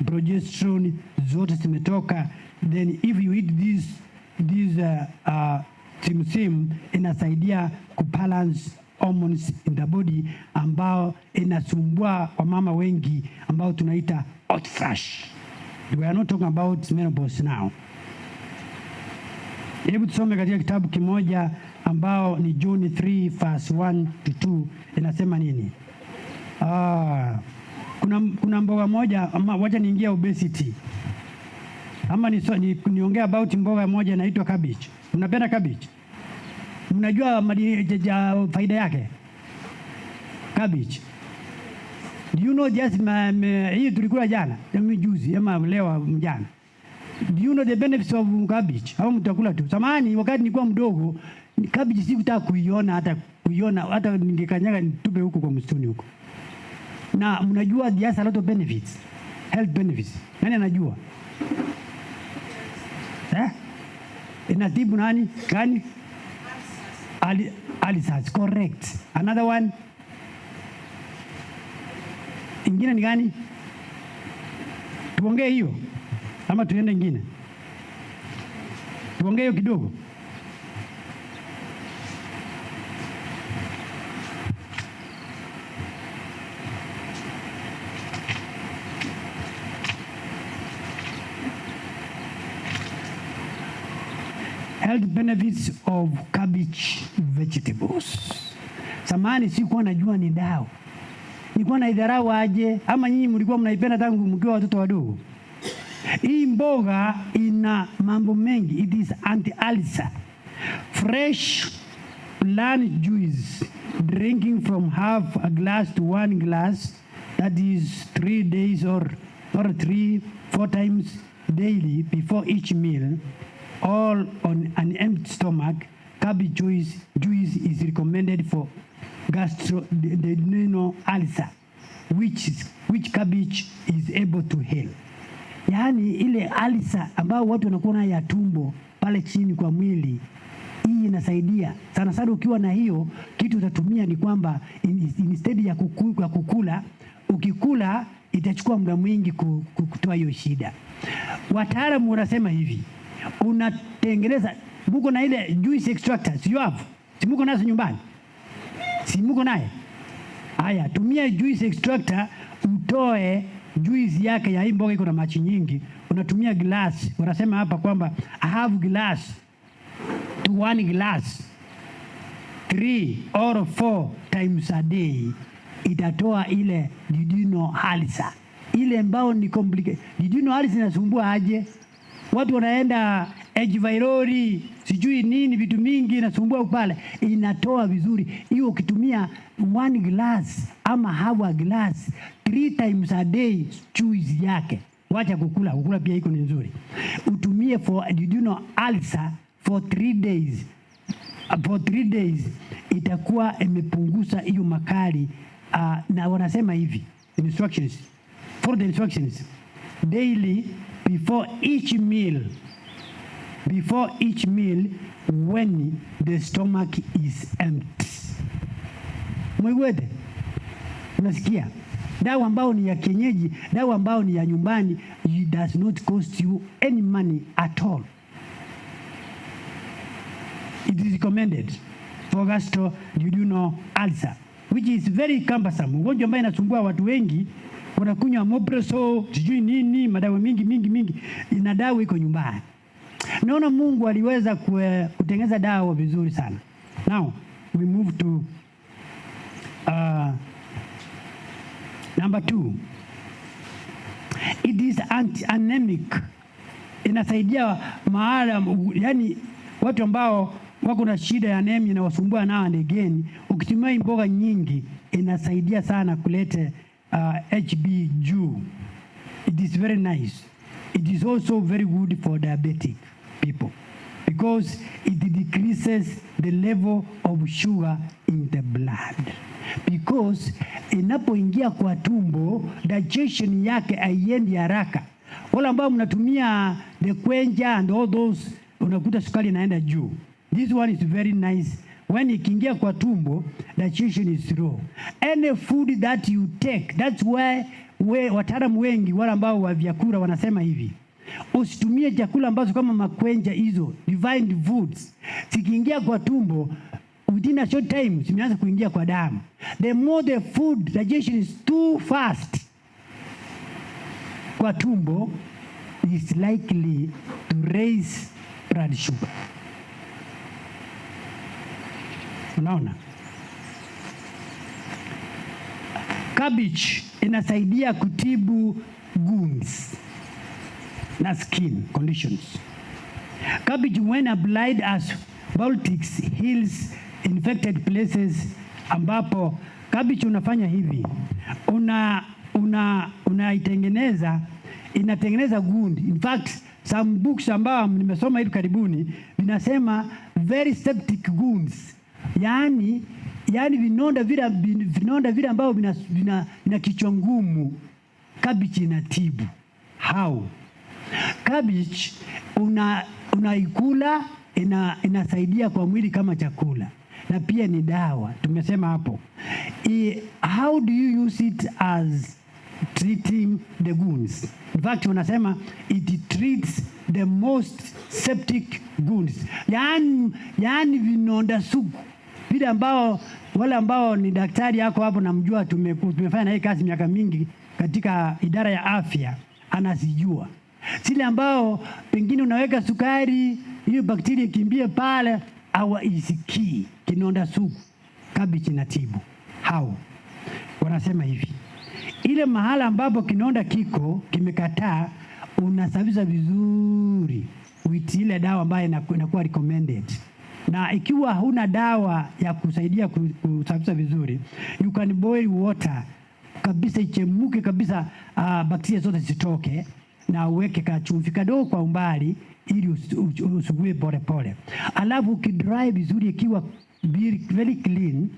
B: progesterone zote zimetoka. Then if you eat this simsim inasaidia kubalance hormones in the body ambao inasumbua wamama wengi ambao tunaita hot flash. We are not talking about menopause now. Hebu tusome katika kitabu kimoja ambao ni John 3 verse 1 to 2 inasema nini? Kuna mboga moja, ama wacha niingia obesity. Ama niongea about mboga moja inaitwa cabbage. Unapenda cabbage? Mnajua faida yake? Cabbage. Do you know just hii tulikula jana, juzi ama leo mjana. Do you know the benefits of cabbage? Au mtakula tu. Samahani, wakati nilikuwa mdogo, cabbage sikutaka kuiona hata ningekanyaga nitupe huko kwa msituni huko. Na mnajua there are a lot of benefits. Health benefits. Nani anajua? Inatibu nani? Gani? Ulcers, correct. Another one. Ingine ni gani? Tuongee hiyo ama tuende ingine? Tuongee hiyo kidogo. Health benefits of cabbage vegetables. Samani sikuwa najua ni dawa. Nilikuwa naidharau aje, ama nyinyi mlikuwa mnaipenda tangu mkiwa watoto wadogo? Hii mboga ina mambo mengi. It is anti-ulcer. Fresh plant juice, drinking from half a glass to 1 glass, that is 3 days or 3-4 times daily before each meal, all on an empty stomach. Cabbage juice is recommended for gastrointestinal ulcer, which cabbage is able to heal. Yaani ile ulcer ambao watu wanakuwa nayo ya tumbo pale chini kwa mwili, hii inasaidia sana sana. Ukiwa na hiyo kitu utatumia ni kwamba instead ya kukula, ukikula itachukua muda mwingi kutoa hiyo shida. Wataalamu wanasema hivi, unatengeneza muko na ile juice extractor, sio hapo? Si muko nazo nyumbani? Si muko naye? Haya, tumia juice extractor utoe juice yake ya hii mboga. Iko na machi nyingi, unatumia glass. Wanasema hapa kwamba I have glass to 1 glass 3 or 4 times a day, itatoa ile duodenal ulcer ile ambao ni complicated. Duodenal ulcer inasumbua aje? Watu wanaenda H. pylori sijui nini, vitu mingi inasumbua pale, inatoa vizuri hiyo. Ukitumia 1 glass ama half a glass 3 times a day juice yake, wacha kukula pia iko ni nzuri. Utumie for duodenal ulcer for 3 days. For 3 days itakuwa imepunguza hiyo makali. Na wanasema hivi instructions, for the instructions, daily before each meal when the stomach is empty. Mwigwede, unasikia? Dawa ambao ni ya kienyeji, dawa ambao ni ya nyumbani, it does not cost you any money at all. It is recommended for gastroduodenal ulcer, which is very cumbersome. Ugonjwa ambao inasumbua watu wengi, wanakunywa Omeprazole sijui nini, madawa mingi. Ina dawa iko nyumbani. Naona Mungu aliweza kutengeneza dawa vizuri sana. Now we move to number 2. It is anti-anemic. Inasaidia yani watu ambao wako na shida ya anemia na wasumbua now and again. Ukitumia mboga nyingi inasaidia sana kuleta HB juu. It is very nice. It is also very good for diabetic people because it decreases the level of sugar in the blood. Because inapoingia kwa tumbo, digestion yake haiendi haraka. Wale ambao mnatumia the Quencher and all those, unakuta sukari inaenda juu. This one is very nice. When ikiingia kwa tumbo, digestion is slow. Any food that you take, that's why wataalamu wengi wale ambao wa vyakula wanasema hivi, usitumie chakula ambazo kama makwenja hizo refined foods. Zikiingia kwa tumbo, within a short time zimeanza kuingia kwa damu. The more the food digestion is too fast kwa tumbo, is likely to raise blood sugar. Unaona? Cabbage inasaidia kutibu wounds na skin conditions. Cabbage when applied as baltics heals infected places, ambapo cabbage unafanya hivi, unaitengeneza, inatengeneza wound. In fact, some books ambao nimesoma hivi karibuni vinasema very septic wounds. Yaani vinonda vile ambao vina kichwa ngumu, cabbage inatibu. How? Cabbage unaikula, inasaidia kwa mwili kama chakula na pia ni dawa. Tumesema hapo. How do you use it as treating the wounds? In fact, wanasema it treats the most septic wounds. Yaani vinonda sugu. Vile ambao wale ambao ni daktari yako hapo namjua, tumefanya na hii kazi miaka mingi katika idara ya afya, anasijua. Zile ambao pengine unaweka sukari hiyo bakteria ikimbie pale au isikii kinonda sugu. Cabbage inatibu. How? Wanasema hivi, ile mahala ambapo kinonda kiko kimekataa, unasafisha vizuri with ile dawa ambayo inakuwa recommended. Na ikiwa huna dawa ya kusaidia kusafisha vizuri, you can boil water kabisa, ichemuke kabisa, bakteria zote zitoke, na uweke kachumvi kadogo kwa umbali ili usugue pole pole. Alafu ukidry vizuri ikiwa very clean,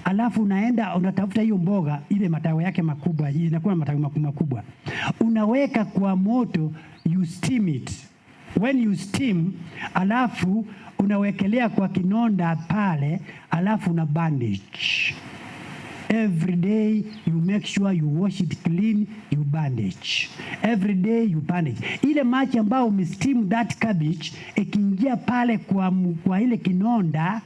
B: alafu unaenda unatafuta hiyo mboga, ile matawi yake makubwa, inakuwa matawi makubwa, unaweka kwa moto, you steam it. When you steam, alafu unawekelea kwa kinonda pale, alafu una bandage. Every day you make sure you wash it clean, you bandage. Every day you bandage. Ile maji ambayo umesteam that cabbage ikiingia pale kwa ile kinonda,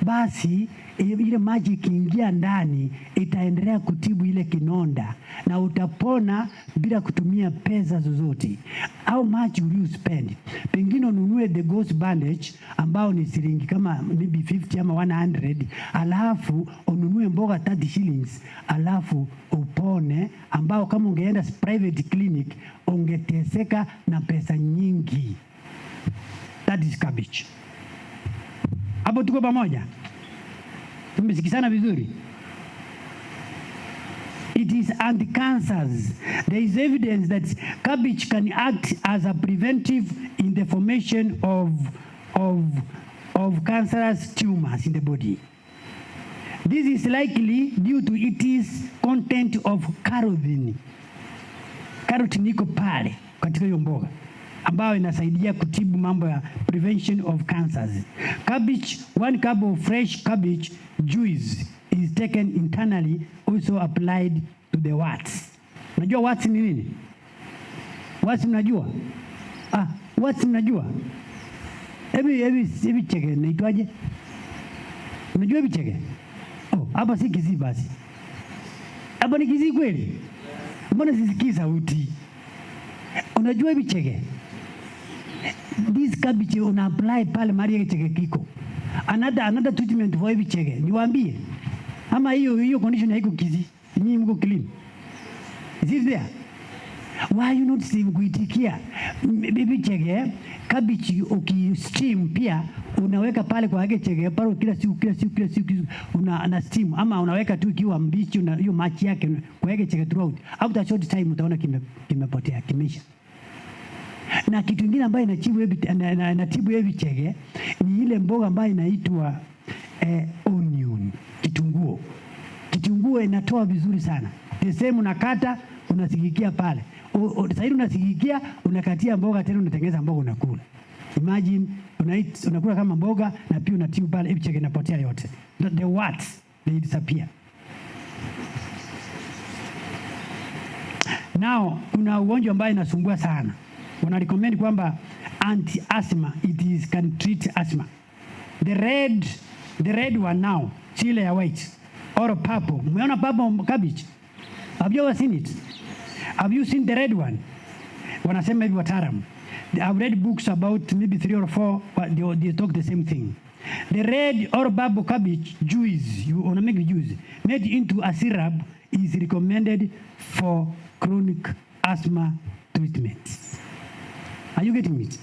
B: basi ile maji ikiingia ndani itaendelea kutibu ile kinonda na utapona bila kutumia pesa zozote. How much will you spend? Pengine ununue the ghost bandage ambao ni shilingi kama maybe 50 ama 100, alafu ununue mboga 30 shillings, alafu upone, ambao kama ungeenda private clinic ungeteseka na pesa nyingi. That is cabbage. Hapo tuko pamoja? Tumesikizana vizuri? It is anti-cancers. There is evidence that cabbage can act as a preventive in the formation of cancerous tumors in the body. This is likely due to its content of carotene. Carotene iko pale katika hiyo mboga ambayo inasaidia kutibu mambo ya prevention of cancers. Cabbage, 1 cup of fresh cabbage juice is taken internally, also applied to the warts. Unajua warts ni nini? Warts mnajua? Warts mnajua? Hebi cheke, naitwaje? Unajua hebi cheke? Hapa si Kisii basi. Hapa ni Kisii kweli? Mbona sisikii sauti? Unajua hebi cheke? This cabbage una apply pale mahali cheke kiko. Another treatment for hebi cheke. Niwaambie. Ama hiyo condition haiko Kisii. Nyinyi mko clean. Is it there? Why you not steam kuitikia? Hebi cheke, cabbage ukisteam pia unaweka pale kwa hage cheke pale kila siku una steam, ama unaweka tu ikiwa mbichi, una hiyo maji yake kwa hage cheke throughout. After a short time utaona kimepotea, kimeisha. Na kitu kingine ambayo inatibu hebi cheke ni ile mboga ambayo inaitwa onion, kitunguu. Kitunguu inatoa vizuri sana. The same unakata, unasigikia pale. Sasa unasigikia, unakatia mboga tena unatengeneza mboga unakula. Imagine unakula kama mboga na pia unatibu pale, hebi cheke inapotea yote. The warts, they disappear. Now kuna ugonjwa ambayo inasumbua sana. Wana recommend kwamba anti-asthma, can treat asthma. The red one now, chile ya white or purple. Umeona purple cabbage? Have you ever seen it? Have you seen the red one? Wanasema hivi wataalamu. I've read books about maybe 3 or 4, but they talk the same thing. The red or purple cabbage juice, you wanna make the juice, made into a syrup, is recommended for chronic asthma treatment. Are you getting it?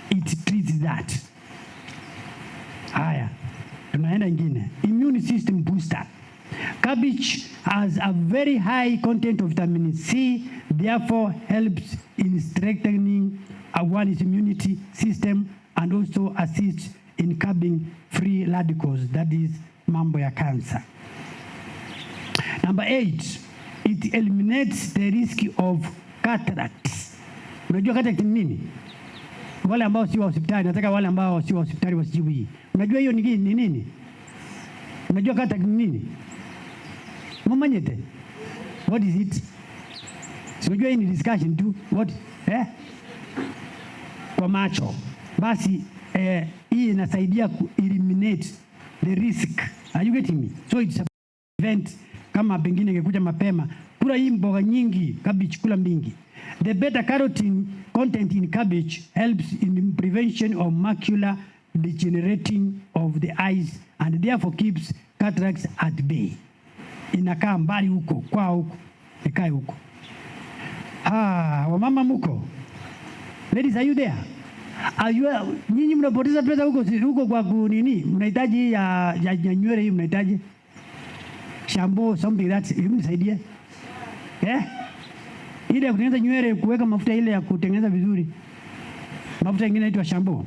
B: It treats that. Haya, tunaenda ingine. Immune system booster. Cabbage has a very high content of vitamin C, therefore helps in strengthening one's immunity system and also assists in curbing free radicals, that is mambo ya cancer. Number 8, it eliminates the risk of cataracts. Unajua cataract ni nini? Wale ambao si wa hospitali, nataka wale ambao si wa hospitali wasijui hii. Unajua hiyo ni nini? Unajua cataract ni nini? Mumanyete. What is it? Unajua hii ni discussion tu. What? Kwa macho. Basi hii inasaidia ku eliminate the risk. Are you getting me? So it's a event, kama pengine ingekuja mapema. kula hii mboga nyingi, cabbage kula mingi. The beta carotene content in cabbage helps in prevention of macular degenerating of the eyes and therefore keeps cataracts at bay. Inakaa mbali huko, kwa huko, ikae huko. Wamama muko? Ladies, are you there? Nyinyi mnapoteza pesa huko kwa kunini? Mnahitaji ya nywele hii mnahitaji? Shampoo, something that nisaidie. Ile ya kutengeneza nywele, kuweka mafuta ile ya kutengeneza vizuri. Mafuta ingine inaitwa shampoo.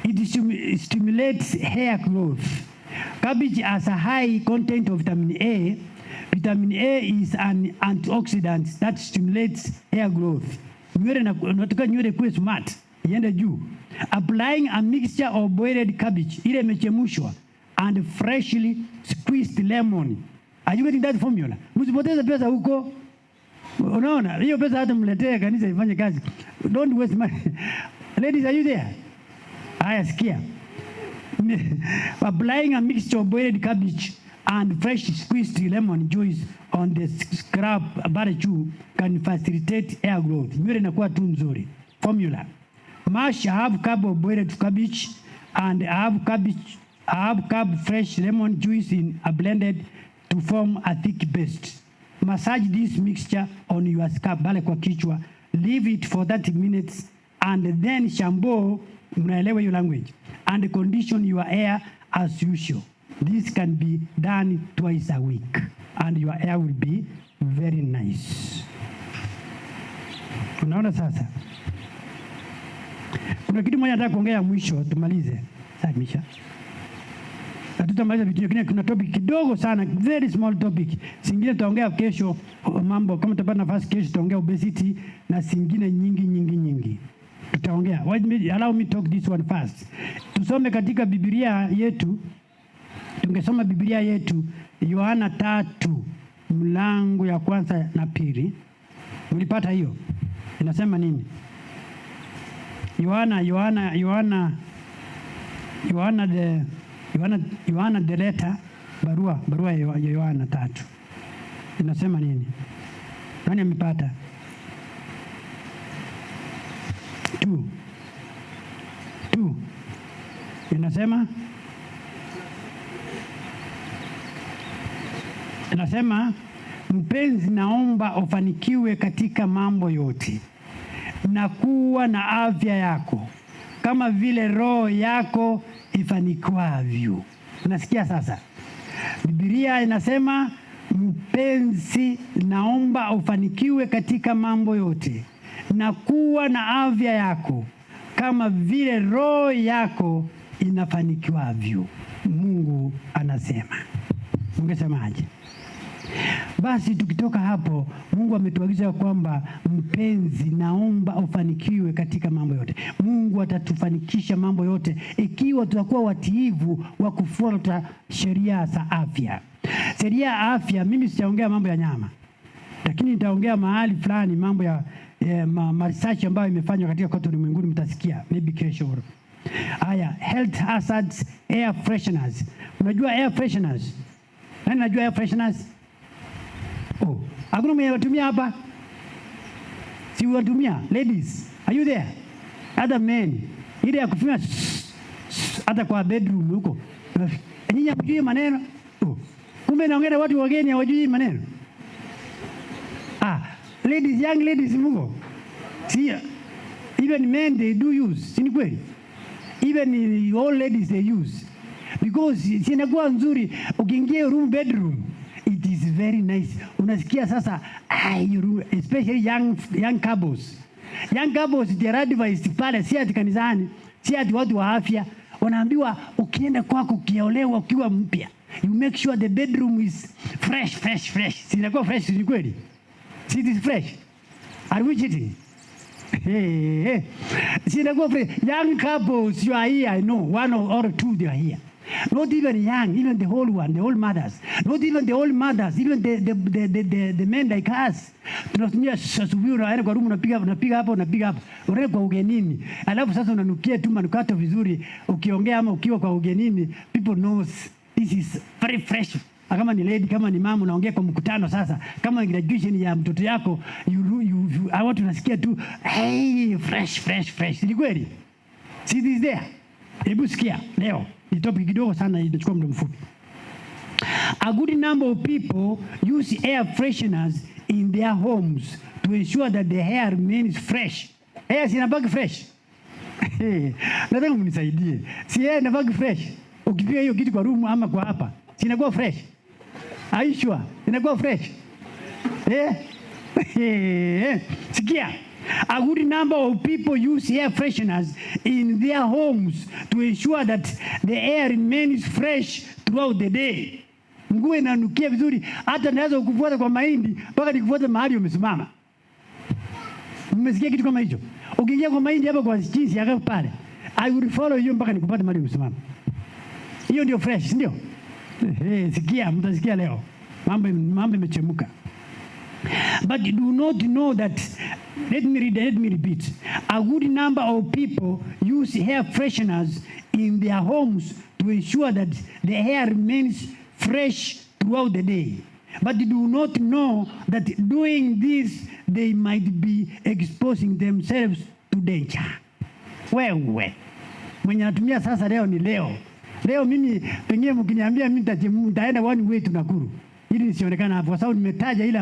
B: It stimulates hair growth. Cabbage has a high content of vitamin A. Vitamin A is an antioxidant that stimulates hair growth. Nywele nataka nywele kuwe smart, iende juu. Applying a mixture of boiled cabbage, ile imechemshwa, and freshly squeezed lemon. Are you getting that formula? Msipoteze pesa huko. Unaona, hiyo pesa hata mletee kanisa ifanye kazi. Don't waste money. Ladies, are you there? Haya, sikia. Applying a mixture of boiled cabbage and fresh squeezed lemon juice on the scalp barbecue can facilitate hair growth. Nywele inakuwa tu nzuri. Formula: mash half cup of boiled cabbage and half cup fresh lemon juice in a blended to form a thick paste. Massage this mixture on your scalp, bale kwa kichwa. Leave it for 30 minutes and then shampoo, mnaelewa your language, and condition your hair as usual. This can be done twice a week and your hair will be very nice. Unaona sasa? Kuna kitu moja nataka kuongea mwisho tumalize. Sasa Misha. Tutamaliza vitu vingine, kuna topic kidogo sana, very small topic. Singine tutaongea kesho mambo, kama tutapata nafasi kesho tutaongea obesity na singine nyingi. Tutaongea. Allow me talk this one first. Tusome katika Biblia yetu. Tungesoma Biblia yetu Yohana 3 mlango ya kwanza na pili. Mlipata hiyo? Inasema nini? Yohana the letter, barua ya Yohana 3. Inasema nini? Nani amepata? 2. Inasema mpenzi, naomba ufanikiwe katika mambo yote na kuwa na afya yako kama vile roho yako ifanikiwavyo. Unasikia sasa? Biblia inasema mpenzi, naomba ufanikiwe katika mambo yote na kuwa na afya yako kama vile roho yako inafanikiwavyo. Mungu anasema. Ungesemaje? Basi tukitoka hapo, Mungu ametuagiza kwamba mpenzi, naomba ufanikiwe katika mambo yote. Mungu atatufanikisha mambo yote ikiwa tutakuwa watiivu wa kufuata sheria za afya. Sheria ya afya, mimi sitaongea mambo ya nyama, lakini nitaongea mahali fulani mambo ya research ambayo imefanywa katika kote ulimwenguni, mtasikia maybe kesho. Haya, health hazards, air fresheners. Unajua air fresheners? Nani anajua air fresheners? Hakuna mwenye watumia hapa? Si watumia? Ladies, are you there? Other men, ile ya kufanya hata kwa bedroom huko. Nyinyi hamjui maneno? Kumbe naongea watu wageni hawajui maneno. Ladies, young ladies Mungu. See, even men they do use. Si ni kweli? Even all ladies they use. Because sinakuwa nzuri ukiingia room bedroom. It is very nice. Unasikia sasa, especially young couples. Young couples they are advised pale, si ati kanisani, si ati watu wa afya. Wanaambiwa ukienda kwako ukiolewa ukiwa mpya, you make sure the bedroom is fresh. Sinakuwa fresh, ni kweli? See, it is fresh. Are we cheating? Sinakuwa fresh. Young couples, you are here, I know. One or two they are here. Not even young, even the whole one, the old mothers. Not even the old mothers, even the men like us. Tunatumia asubuhi unaenda kwa room unapiga hapo. Unaenda kwa ugenini. Alafu sasa unanukia tu manukato vizuri. Ukiongea ama ukiwa kwa ugenini, people knows this is very fresh kama ni lady, kama ni mama, unaongea kwa mkutano. Sasa kama graduation ya mtoto yako, watu nasikia tu hey, fresh. Ni kweli? See this there. Hebu sikia leo, ni topic kidogo sana, inachukua muda mfupi. A good number of people use air fresheners in their homes to ensure that the hair remains fresh. Hair sinabaki fresh. Nataka mnisaidie. Si hair inabaki fresh. Ukipiga hiyo kitu kwa room ama kwa hapa, sinakuwa fresh. Are you sure? Inakuwa fresh. Sikia. A good number of people use air fresheners in their homes to ensure that the air remains fresh throughout the day. Nguo inanukia vizuri, hata naweza kukufuata kwa mahindi mpaka nikufuate mahali umesimama. Mmesikia kitu kama hicho? Ukiingia kwa mahindi hapa kwa jinsi yako pale, I will follow you mpaka nikupate mahali umesimama. Hiyo ndio fresh, ndio? Sikia, mtasikia leo. Mambo imechemuka. But you do not know that, let me repeat. A good number of people use hair fresheners in their homes to ensure that the hair remains fresh throughout the day. But you do not know that doing this, they might be exposing themselves to danger. Wewe mwenye natumia sasa leo ni leo. Leo mimi pengine mkiniambia mimi nitaenda one way to Nakuru, ili nisionekana hapo, kwa sababu nimetaja ile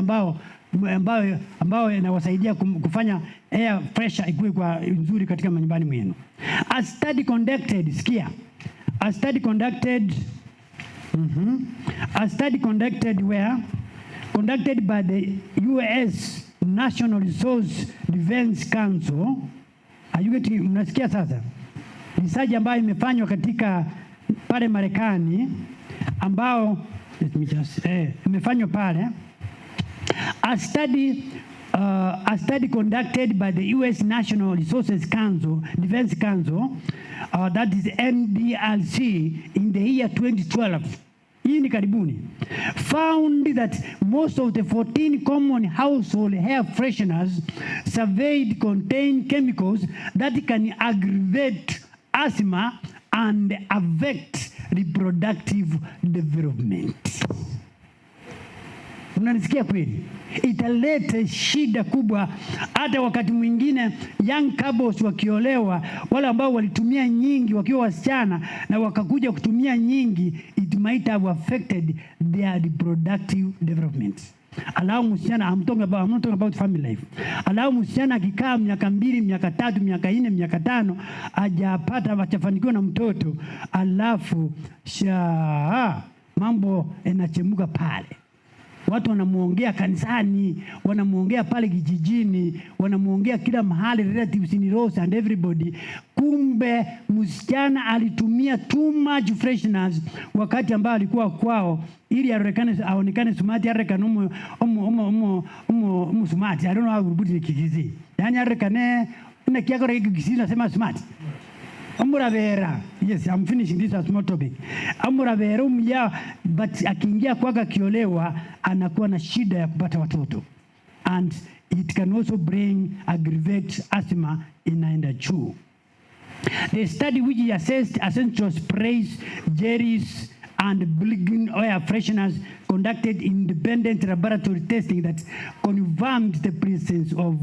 B: ambao inawasaidia kufanya air pressure ikuwe kwa nzuri katika manyumbani mwenu. A study conducted by the US National Resource Defense Council. Mnasikia sasa? Research ambayo imefanywa katika pale Marekani, ambao imefanywa pale. A study conducted by the US National Resources Council, Defense Council, that is NDRC, in the year 2012, hii ni karibuni, found that most of the 14 common household hair fresheners surveyed contain chemicals that can aggravate asthma and affect reproductive development. Unanisikia kweli? Italeta shida kubwa. Hata wakati mwingine young couples wakiolewa, wale ambao walitumia nyingi wakiwa wasichana na wakakuja kutumia nyingi, it might have affected their reproductive development. Allow msichana, I'm not talking about family life. Allow msichana akikaa miaka 2, miaka 3, miaka 4, miaka 5 hajapata hajafanikiwa na mtoto, alafu mambo yanachemuka pale. Watu wanamuongea kanisani, wanamuongea pale kijijini, wanamuongea kila mahali, relatives in laws and everybody. Kumbe msichana alitumia too much fresheners wakati ambao alikuwa kwao, ili aonekane smart, arekane smart. I don't know how to put it kikizi. Yani arekane na kiako kikizi nasema smart. Amuravera. Yes, I'm finishing this as small topic. Amuravera but akiingia kwaka kiolewa anakuwa na shida ya kupata watoto. And it can also aggravate asthma inaenda juu. The study which assessed essential sprays, jellies, and bleeding oil fresheners conducted independent laboratory testing that confirmed the presence of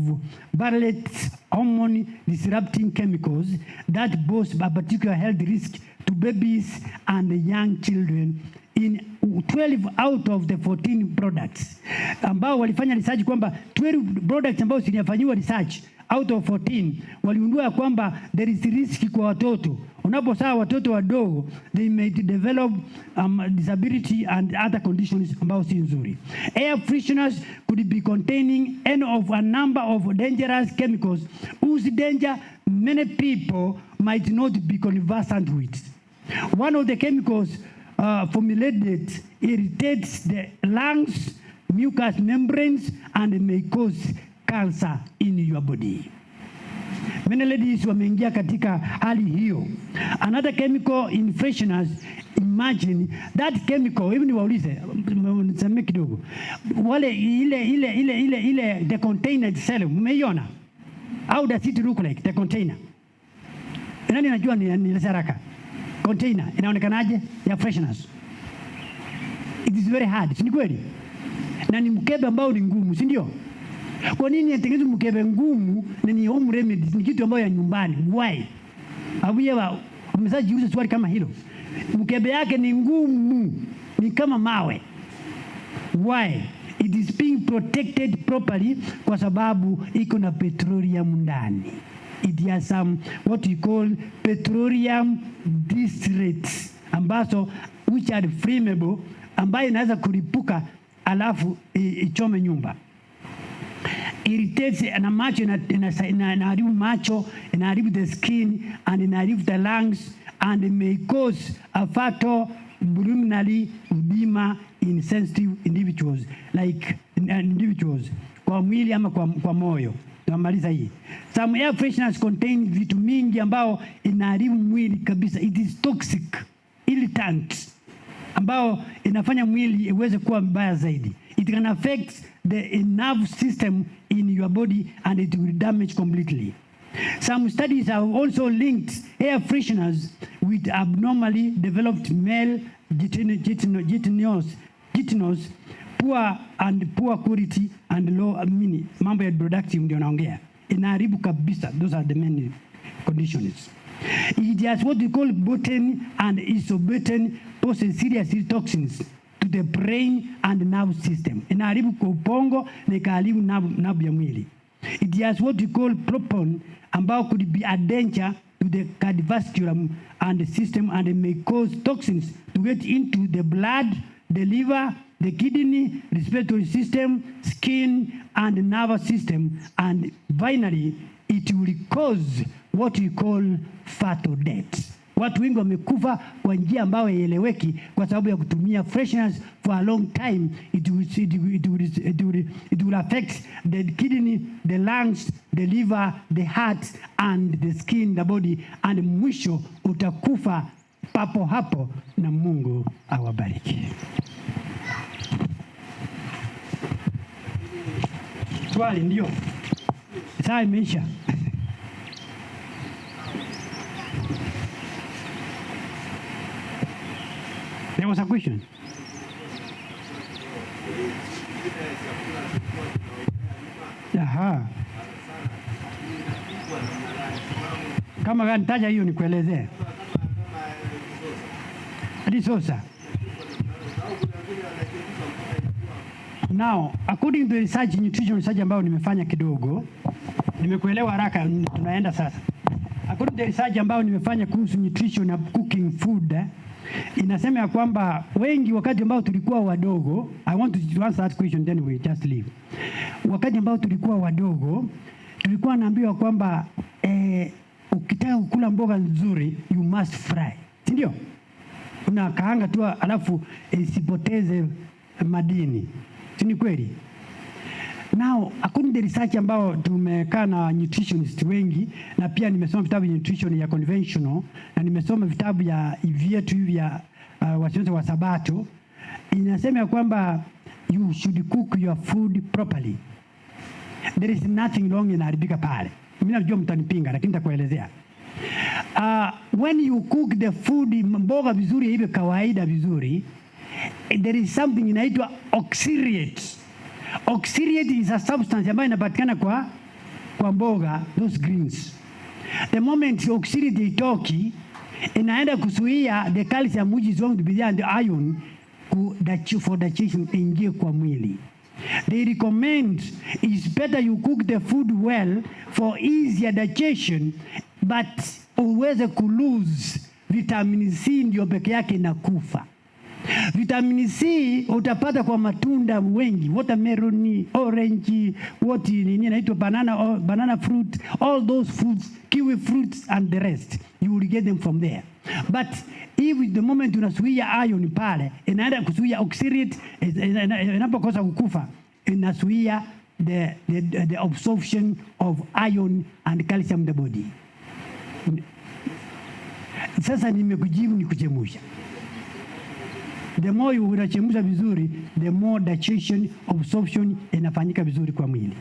B: Barrett's hormone disrupting chemicals that pose a particular health risk to babies and young children in 12 out of the 14 products. Ambao walifanya research kwamba 12 products ambao zilifanyiwa research out of 14 waliundua kwamba there is risk kwa watoto. Unapozaa watoto wadogo, they may develop disability and other conditions ambao si nzuri. Air fresheners could be containing any of a number of dangerous chemicals whose danger many people might not be conversant with. One of the chemicals formulated irritates the lungs, mucous membranes, and may cause cancer in your body. Many ladies wameingia katika hali hiyo. Another chemical in fresheners, imagine that chemical, even waulize, niseme kidogo. Wale ile the container itself, umeiona? How does it look like, the container? Nani anajua ni haraka? Container inaonekanaje ya fresheners? It is very hard, si kweli? Na ni mkebe ambao ni ngumu, si ndio? Kwa nini atengeneze mkebe ngumu na ni home remedy, ni kitu ambayo ya nyumbani? Why? Mmesaji uliza swali kama hilo. Mkebe yake ni ngumu, ni kama mawe. Why? It is being protected properly kwa sababu iko na petroleum ndani. It has some what we call petroleum distillates ambazo which are flammable, ambayo inaweza kuripuka alafu ichome nyumba. Irritates na macho, inaharibu macho, inaharibu the skin and inaharibu the lungs and may cause a fatal pulmonary edema in sensitive individuals like individuals kwa mwili ama kwa moyo. Tunamaliza hii. Some air fresheners contain vitu mingi ambao inaharibu mwili kabisa. It is toxic, irritant, ambao inafanya mwili iweze kuwa mbaya zaidi. It can affect the nerve system in your body and it will damage completely. Some studies have also linked air fresheners with abnormally developed male genital, poor quality and low mambo ya productive ndio naongea. Inaharibu kabisa. Those are the main conditions. It has what we call butane and isobutane poses serious toxins to the brain and nerve system. Inaharibu kwa ubongo na ikaharibu nerve ya mwili. It has what we call propane ambao could be a danger to the cardiovascular and the system and it may cause toxins to get into the blood, the liver, the kidney, respiratory system, skin and nervous system, and finally it will cause what we call fatal death. Watu wengi wamekufa kwa njia ambayo haieleweki kwa sababu ya kutumia fresheners for a long time. It will affect the kidney, the lungs, the liver, the heart and the skin, the body, and mwisho utakufa papo hapo, na Mungu awabariki. Swali ndio. Saa imeisha. There was a question. Aha. Kama gani taja hiyo nikuelezee. Resource. Now, according to research, nutrition research ambayo nimefanya kidogo, nimekuelewa haraka, tunaenda sasa. According to research ambayo nimefanya kuhusu nutrition na cooking food, inasema ya kwamba wengi wakati ambao tulikuwa wadogo, I want to answer that question then we just leave. Wakati ambao tulikuwa wadogo, tulikuwa naambiwa kwamba ukitaka kukula mboga nzuri, you must fry. Si ndio? Unakaanga tu alafu isipoteze madini. Si ni kweli? Now, according to research ambao tumekaa na nutritionist wengi, na pia nimesoma vitabu ya nutrition ya conventional, na nimesoma vitabu ya vyetu vya wasionzi wa Sabato, inasema ya kwamba you should cook your food properly. There is nothing wrong inaharibika pale. Mimi najua mtanipinga lakini nitakuelezea. When you cook the food, mboga vizuri hivi kawaida vizuri, there is something inaitwa oxalate. Oxalate is a substance ambayo inapatikana kwa mboga, those greens. The moment oxalate itoki, inaenda kuzuia the calcium which is going to be there and the iron for digestion ingie kwa mwili. They recommend it's better you cook the food well for easier digestion, but uweze kulose vitamin C ndio peke yake inakufa. Vitamin C utapata kwa matunda wengi, watermelon, orange, inaitwa banana fruit, all those fruits, kiwi fruits and the rest. You will get them from there. But if the moment unasuia iron pale, inaenda kusuia oxalate, inapokosa kukufa, inasuia the absorption of iron and calcium in the body. Sasa nimekujibu ni kuchemusha. The more you unachemsha vizuri, the more digestion, absorption inafanyika vizuri kwa mwili.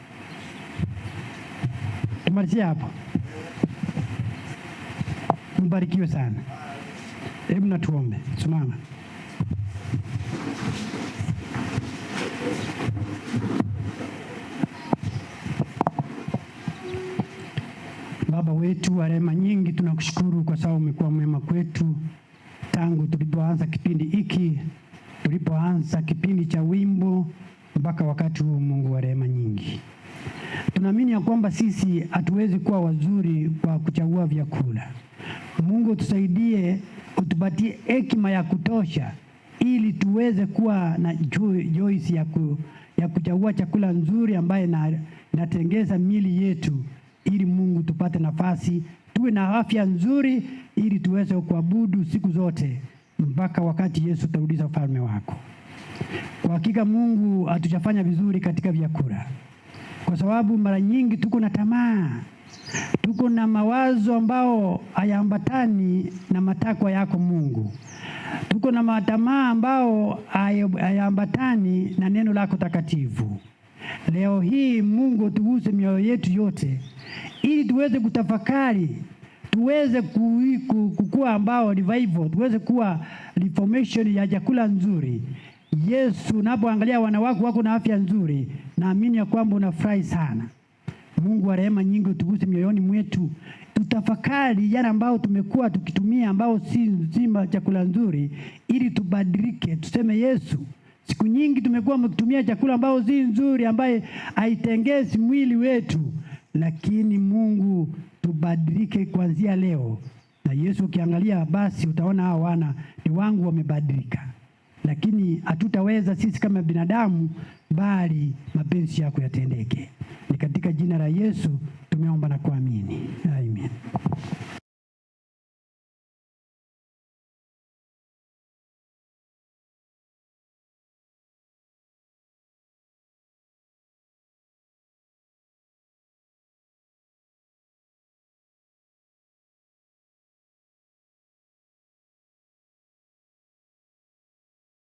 B: Tumalizia hapo. Mbarikiwe sana. Hebu na tuombe. Simama. Baba wetu wa rehema nyingi, tunakushukuru kwa sababu umekuwa mwema kwetu tangu tulipoanza kipindi hiki, tulipoanza kipindi cha wimbo mpaka wakati huu. Mungu wa rehema nyingi, tunaamini ya kwamba sisi hatuwezi kuwa wazuri kwa kuchagua vyakula. Mungu tusaidie, utupatie hekima ya kutosha ili tuweze kuwa na choice ya kuchagua chakula nzuri ambaye natengeza miili yetu, ili Mungu tupate nafasi tuwe na afya nzuri, ili tuweze kuabudu siku zote mpaka wakati Yesu atarudisha ufalme wako. Kwa hakika Mungu, hatujafanya vizuri katika vyakula, kwa sababu mara nyingi tuko na tamaa, tuko na mawazo ambao hayaambatani na matakwa yako Mungu. Tuko na matamaa ambao hayaambatani na neno lako takatifu. Leo hii Mungu, tuguse mioyo yetu yote ili tuweze kutafakari, tuweze kukua ambao revival, tuweze kuwa reformation ya chakula nzuri. Yesu, unapoangalia wana wako wako na afya nzuri, naamini ya kwamba unafurahi sana. Mungu wa rehema nyingi, tuguse mioyoni mwetu, tutafakari yale ambao tumekuwa tukitumia ambao si nzima chakula nzuri, ili tubadilike. Tuseme Yesu, siku nyingi tumekuwa mkitumia chakula ambao si nzuri, ambaye haitengezi mwili wetu, lakini Mungu, tubadilike kuanzia leo. Na Yesu, ukiangalia basi utaona hao wana ni wangu wamebadilika, lakini hatutaweza sisi kama binadamu, bali mapenzi yako yatendeke. Ni katika jina la Yesu tumeomba na kuamini. Amen.